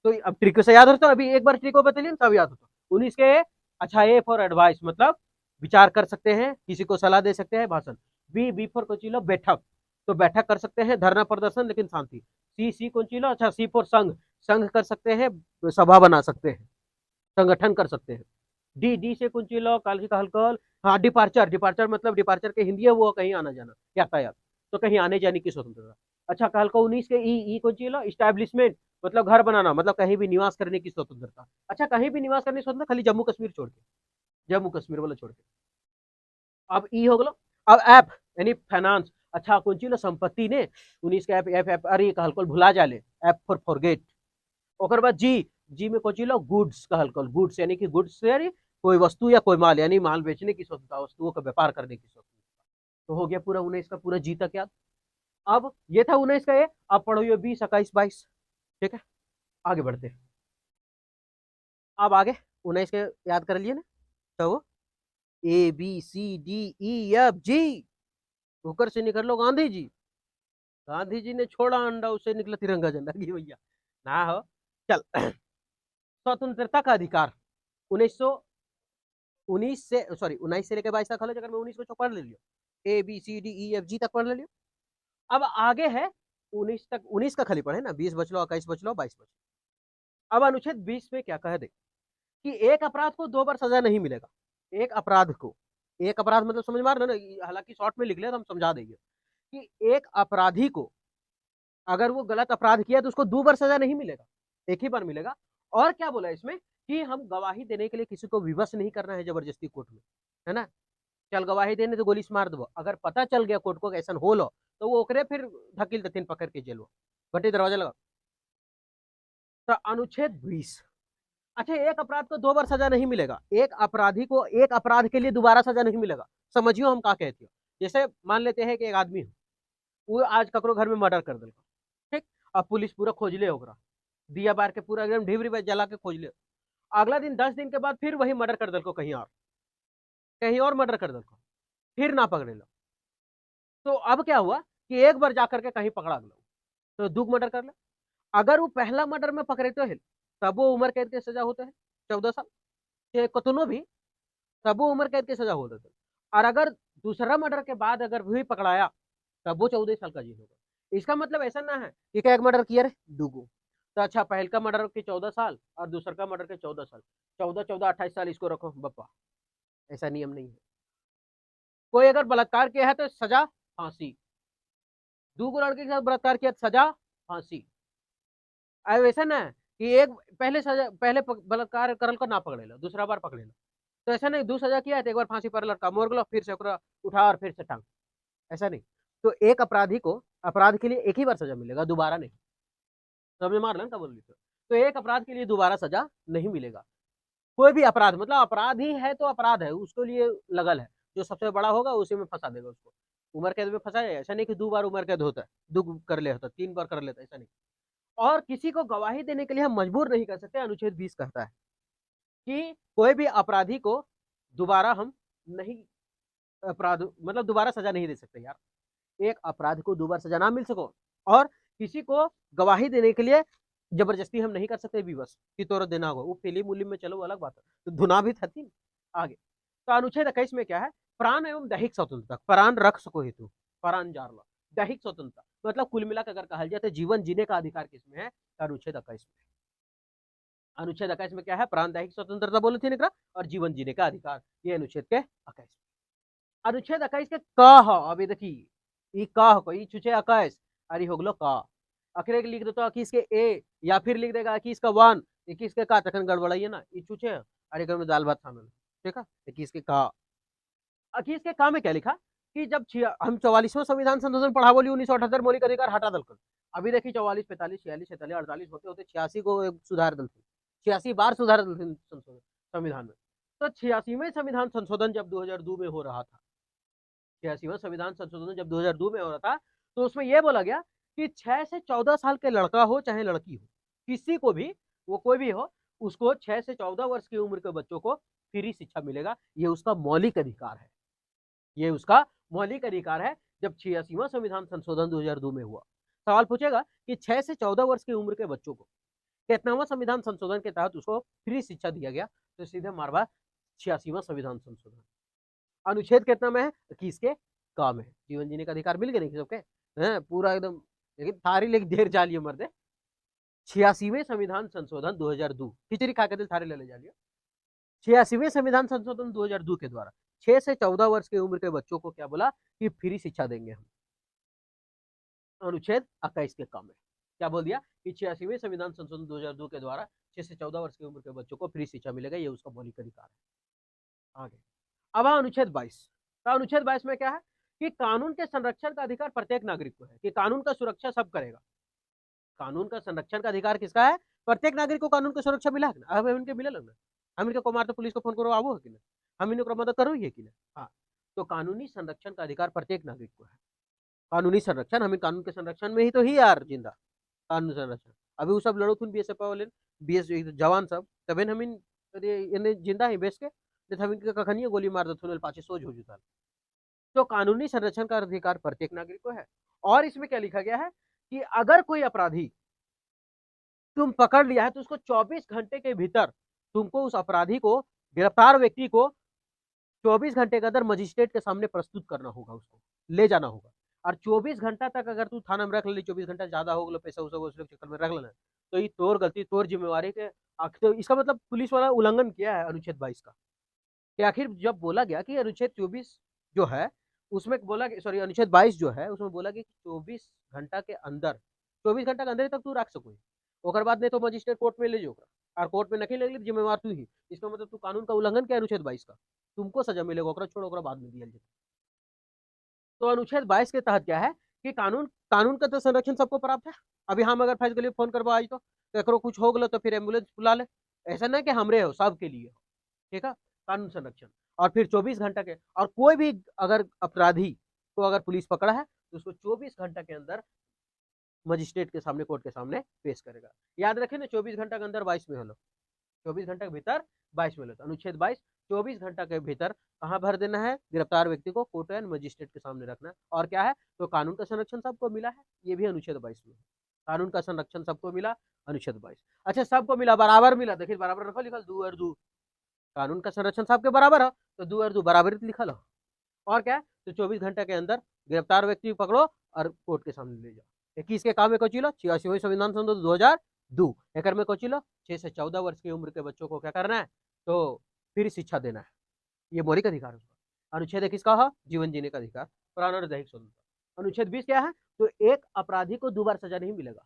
तो अब ट्रिक से याद होता, अभी एक बार ट्रिक को बता तब याद होता। 19 के अच्छा, ए फॉर एडवाइस मतलब विचार कर सकते हैं, किसी को सलाह दे सकते हैं, भाषण। बी फॉर को चिलो बैठक, तो बैठक कर सकते हैं, धरना प्रदर्शन लेकिन शांति। सी को चिलो अच्छा, सी फॉर संघ, संघ कर सकते हैं, सभा बना सकते हैं, संगठन कर सकते हैं। डी से कुछ चिलो काल की हल्कल, हाँ डिपार्चर, डिपार्चर मतलब डिपार्चर के हिंदी है वो कहीं आना जाना, यातायात, तो कहीं आने जाने की स्वतंत्रता। अच्छा कल को 19 के ई को चिलो इस्टेब्लिशमेंट मतलब घर बनाना, मतलब कहीं भी निवास करने की स्वतंत्रता। अच्छा कहीं भी निवास करने की स्वतंत्रता खाली जम्मू कश्मीर छोड़ के, जम्मू कश्मीर वाला छोड़ के। अब ई हो गलो। अब एप यानी फाइनेंस, अच्छा कौन चीज संपत्ति ने 19 का एफ एफ एफ अरे कहल भुला जाले, एफ फॉर फॉरगेट। ओकर बाद जी, जी में कौन चीज गुड्स कहल, गुड्स यानी कि गुड्स यानी कोई वस्तु या कोई माल, यानी माल बेचने की स्वतंत्रता, वस्तुओं का व्यापार करने की स्वतंत्रता। तो हो गया पूरा 19 का पूरा जी तक याद। अब ये था 19 का, ये अब पढ़ो ये 20, 21, 22, ठीक है, आगे बढ़ते हैं। अब आगे 19 के याद कर लिए ना, तो ABCDEFG, होकर से निकल लो गांधी जी। गांधी जी ने छोड़ा अंडा, उसे निकला तिरंगा झंडा की भैया ना हो। चल स्वतंत्रता का अधिकार 1919 से सॉरी 19 से लेकर 22 तक, अगर मैं 19 को पढ़ ले लियो, ABCDEFG तक पढ़ ले लियो। अब आगे है 19 तक, 19 का खाली पढ़े ना, 20 बच लो, 21 बच लो, 22 बच लो। अब अनुच्छेद 20 में क्या कह दे कि एक अपराध को 2 बार सजा नहीं मिलेगा। एक अपराध को, एक अपराध मतलब समझ मार ना, हालांकि शॉर्ट में लिख ले तो हम समझा देंगे कि एक अपराधी को अगर वो गलत अपराध किया तो उसको 2 बार सजा नहीं मिलेगा, एक ही बार मिलेगा। और क्या बोला इसमें कि हम गवाही देने के लिए किसी को विवश नहीं करना है जबरदस्ती कोर्ट में, है ना। चल गवाही देने तो गोली से मार दो, अगर पता चल गया कोर्ट को ऐसा हो लो तो वो ओकरे फिर धकील देते पकड़ के जेल, घंटी दरवाजा लगा। तो अनुच्छेद 20, अच्छा एक अपराध को 2 बार सजा नहीं मिलेगा, एक अपराधी को एक अपराध के लिए दोबारा सजा नहीं मिलेगा। समझियो हम क्या कहते हो। जैसे मान लेते हैं कि एक आदमी वो आज ककरो घर में मर्डर कर दिल, ठीक, अब पुलिस पूरा खोज ले होगा, दिया बार के पूरा एकदम ढिबरी जला के खोज ले। अगला दिन 10 दिन के बाद फिर वही मर्डर कर दिल को, कहीं और मर्डर कर दिल को, फिर ना पकड़े लो। तो अब क्या हुआ कि एक बार जाकर के कहीं पकड़ा लो तो दुख मर्डर कर ले। अगर वो पहला मर्डर में पकड़े तो है तब वो उम्र कैद की सजा होता है 14 साल, कतनो भी, तब वो उम्र कैद की सजा होता है। और अगर दूसरा मर्डर के बाद अगर भी पकड़ाया तब वो 14 साल का जेल होगा। इसका मतलब ऐसा ना है कि क्या एक मर्डर किया रे दूगो, तो अच्छा पहल का मर्डर के 14 साल और दूसरा का मर्डर के 14 साल, 14 14 28 साल इसको रखो बप्पा, ऐसा नियम नहीं है। कोई अगर बलात्कार किया है तो सजा फांसी, दूगो लड़के के साथ बलात्कार किया तो सजा फांसी। अब ऐसा ना है कि एक पहले सजा, पहले बलात्कार करल को ना पकड़े लो, दूसरा बार पकड़े लो, तो ऐसा नहीं 2 सजा किया है तो एक बार फांसी पर लड़का मोर गलो, फिर से उठा और फिर से टांग, ऐसा नहीं। तो एक अपराधी को अपराध के लिए एक ही बार सजा मिलेगा, दोबारा नहीं। समझ मार लें क्या बोल रही तो एक अपराध के लिए दोबारा सजा नहीं मिलेगा। कोई भी अपराध मतलब अपराध ही है तो अपराध है, उसके लिए लगल है, जो सबसे बड़ा होगा उसी में फंसा देगा उसको, उम्र कैद में फंसा जाए। ऐसा नहीं कि 2 बार उम्र कैद होता है, 2 कर ले होता, 3 बार कर लेता, ऐसा नहीं। और किसी को गवाही देने के लिए हम मजबूर नहीं कर सकते, अनुच्छेद 20 कहता है कि कोई भी अपराधी को दोबारा हम नहीं, अपराध मतलब दोबारा सजा नहीं दे सकते यार। एक अपराध को 2 बार सजा ना मिल सको, और किसी को गवाही देने के लिए जबरदस्ती हम नहीं कर सकते विवश कि तोरा देना होगा, वो फिल्म उलिम में चलो अलग बात है, तो धुना भी थी आगे। तो अनुच्छेद 21 में क्या है, प्राण एवं दैहिक स्वतंत्रता, प्राण रख सको हेतु, प्राण जार लो, दैहिक स्वतंत्रता मतलब कुल मिलाकर अगर कहा जाए तो जीवन जीने का अधिकार किसमें है, अनुच्छेद 21 में। अनुच्छेद 21 में क्या है, प्राण दैहिक स्वतंत्रता बोले थे निकला, और जीवन जीने का अधिकार, ये अनुच्छेद के 21। अनुच्छेद 21 के कह, अभी देखिए ई कह को ई छुचे 21, अरे हो गलो का, अखरे के लिख देता कि इसके ए, या फिर लिख देगा कि इसका 1, 21 के का, तखन गड़बड़ाइए ना, ई छुचे अरे घर में दाल भात खाना, ठीक है 21 के का। कि इसके काम में क्या लिखा कि जब हम 44वां संविधान संशोधन पढ़ा बोली 1978 मौलिक अधिकार हटा दल कर। अभी देखिए 44, 45, 46, 46, 48 होते होते 86 को सुधार दल 86 बार सुधार दल संशोधन संविधान में। तो 86वें संविधान संशोधन जब 2002 में हो रहा था, 86वां संविधान संशोधन जब 2002 में हो रहा था, तो उसमें यह बोला गया कि 6 से 14 साल के लड़का हो चाहे लड़की हो, किसी को भी, वो कोई भी हो, उसको 6 से 14 वर्ष की उम्र के बच्चों को फ्री शिक्षा मिलेगा। ये उसका मौलिक अधिकार है, ये उसका मौलिक अधिकार है। जब 86वां संविधान संशोधन 2002 में हुआ, सवाल पूछेगा कि 6 से 14 वर्ष की उम्र के बच्चों को कितनावां संविधान संशोधन के तहत उसको फ्री शिक्षा दिया गया, तो सीधे मारवा 86वां संविधान संशोधन। अनुच्छेद कितना में है कि इसके काम है, जीवन जीने का अधिकार मिल गया नहीं सबके, है पूरा एकदम। लेकिन थारी लेके ढेर जालिए मर्दे। 86वें संविधान संशोधन 2002, खिचड़ी खा के दिल थारी ले जालिए। 86वें संविधान संशोधन 2002 के द्वारा 6 से 14 वर्ष की उम्र के बच्चों को क्या बोला कि फ्री शिक्षा देंगे हम। अनुच्छेद 21 के काम है, क्या बोल दिया कि 86वें संविधान संशोधन 2002 के द्वारा 6 से 14 वर्ष की उम्र के बच्चों को फ्री शिक्षा मिलेगा, ये उसका मौलिक अधिकार है। आगे अब अनुच्छेद 22। तो अनुच्छेद 22 में क्या है कि कानून के संरक्षण का अधिकार प्रत्येक नागरिक को है, कि कानून का सुरक्षा सब करेगा। कानून का संरक्षण का अधिकार किसका है? प्रत्येक नागरिक को कानून की सुरक्षा मिला है ना। अब इनके मिले लगना, हम इनके को मारते पुलिस को फोन करो आवो है कि ना, हम इनको मदद करो है कि ना। हाँ, तो कानूनी संरक्षण का अधिकार प्रत्येक नागरिक को है। कानूनी संरक्षण, हम कानून के संरक्षण में ही तो ही यार जिंदा, कानून संरक्षण। अभी वो सब लड़ो थुन बीएसएफ वाले, बीएस जवान सब, तबे हम इन जिंदा ही बेच के, हम इनके कखनिया गोली मार दो थुनल पाछे सोच हो जुता। तो कानूनी संरक्षण का अधिकार प्रत्येक नागरिक को है। और इसमें क्या लिखा गया है कि अगर कोई अपराधी तुम पकड़ लिया है तो उसको 24 घंटे के भीतर तुमको उस अपराधी को, गिरफ्तार व्यक्ति को 24 घंटे के अंदर मजिस्ट्रेट के सामने प्रस्तुत करना होगा, उसको ले जाना होगा। और 24 घंटा तक अगर तू थाना में रख ले, 24 घंटा ज्यादा हो गया, पैसा उसा उसके चक्कर में रख लेना, तो ये तोर गलती तोर जिम्मेवारी के। तो इसका मतलब पुलिस वाला उल्लंघन किया है अनुच्छेद 22 का। कि आखिर जब बोला गया कि अनुच्छेद 24 जो है उसमें बोला, सॉरी अनुच्छेद 22 जो है उसमें बोला कि 24 घंटा के अंदर, 24 घंटा के अंदर तक तू रख सको, ओकर बाद नहीं तो मजिस्ट्रेट कोर्ट में ले जाओ, और कोर्ट में नहीं लगे जिम्मेवार तू ही। इसका मतलब तू कानून का उल्लंघन किया अनुच्छेद 22 का, तुमको सजा मिलेगा, ओकरा छोड़ो, ओकरा बाद में दिया जाए। तो अनुच्छेद 22 के तहत क्या है कि कानून कानून का तो संरक्षण सबको प्राप्त है। अभी हम अगर फैज गली फोन करबो आज तो ककरो कुछ हो गलो तो फिर एम्बुलेंस बुला ले, ऐसा नहीं कि हमरे हो, सबके लिए हो, ठीक है, कानून संरक्षण। और फिर 24 घंटा के, और कोई भी अगर अपराधी को अगर पुलिस पकड़ा है तो उसको 24 घंटा के अंदर मजिस्ट्रेट के सामने, कोर्ट के सामने पेश करेगा। याद रखें ना, 24 घंटा के अंदर 22 में हलो, 24 घंटा के भीतर 22 में लो। अनुच्छेद 22 24 घंटा के भीतर कहाँ भर देना है? गिरफ्तार व्यक्ति को कोर्ट एंड मजिस्ट्रेट के सामने रखना है। और क्या है, तो कानून का संरक्षण सबको मिला है, ये भी अनुच्छेद 22 में। कानून का संरक्षण सबको मिला, अनुच्छेद 22। अच्छा, सबको मिला, बराबर मिला, देखिए बराबर रखो लिखल 2 और 2, कानून का संरक्षण सबके बराबर है, तो 2 और 2 बराबर लिखल हो। और क्या है, तो 24 घंटे के अंदर गिरफ्तार व्यक्ति पकड़ो और कोर्ट के सामने ले जाओ। 21 के काम में कोचिलो 86वें संविधान संशोधन 2002 एक में कोचिलो 6 से 14 वर्ष की उम्र के बच्चों को क्या करना है, तो फिर शिक्षा देना है, ये मौलिक अधिकार है उसका। अनुच्छेद 21 का है जीवन जीने का अधिकार, प्राण और दैहिक स्वतंत्रता। अनुच्छेद 20 क्या है, तो एक अपराधी को 2 बार सजा नहीं मिलेगा।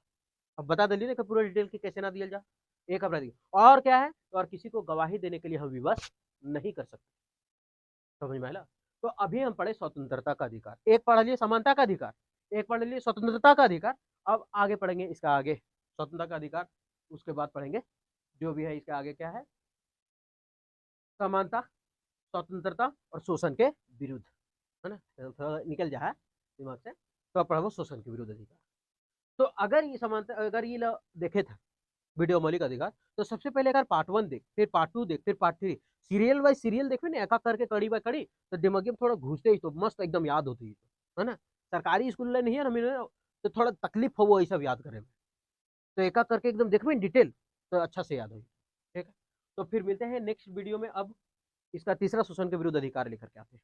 अब बता दिल्ली ना पूरा डिटेल की कैसे ना दिया जा, एक अपराधी। और क्या है, और किसी को गवाही देने के लिए हम विवश नहीं कर सकते, समझ में आया। तो अभी हम पढ़े स्वतंत्रता का अधिकार, एक पढ़ लिए समानता का अधिकार, एक पढ़ लिए स्वतंत्रता का अधिकार। अब आगे पढ़ेंगे इसका आगे स्वतंत्रता का अधिकार, उसके बाद पढ़ेंगे जो भी है इसके आगे क्या है, समानता, स्वतंत्रता और शोषण के विरुद्ध, है ना, थोड़ा निकल जा है दिमाग से। तो पढ़ो शोषण के विरुद्ध अधिकार। तो अगर ये समानता, अगर ये देखे था वीडियो मौलिक अधिकार, तो सबसे पहले अगर पार्ट 1 देख, फिर पार्ट 2 देख, फिर पार्ट 3, सीरियल वाइज सीरियल देखो ना, एक एक करके कड़ी बाय कड़ी, तो दिमाग में थोड़ा घुसते ही तो मस्त एकदम याद होती है ना। सरकारी स्कूल नहीं है ना, तो थोड़ा तकलीफ हो वो ये सब याद करे में, तो एक एक करके एकदम देखो डिटेल, तो अच्छा से याद हो। ठीक है, तो फिर मिलते हैं नेक्स्ट वीडियो में। अब इसका तीसरा शोषण के विरुद्ध अधिकार लेकर के आते हैं।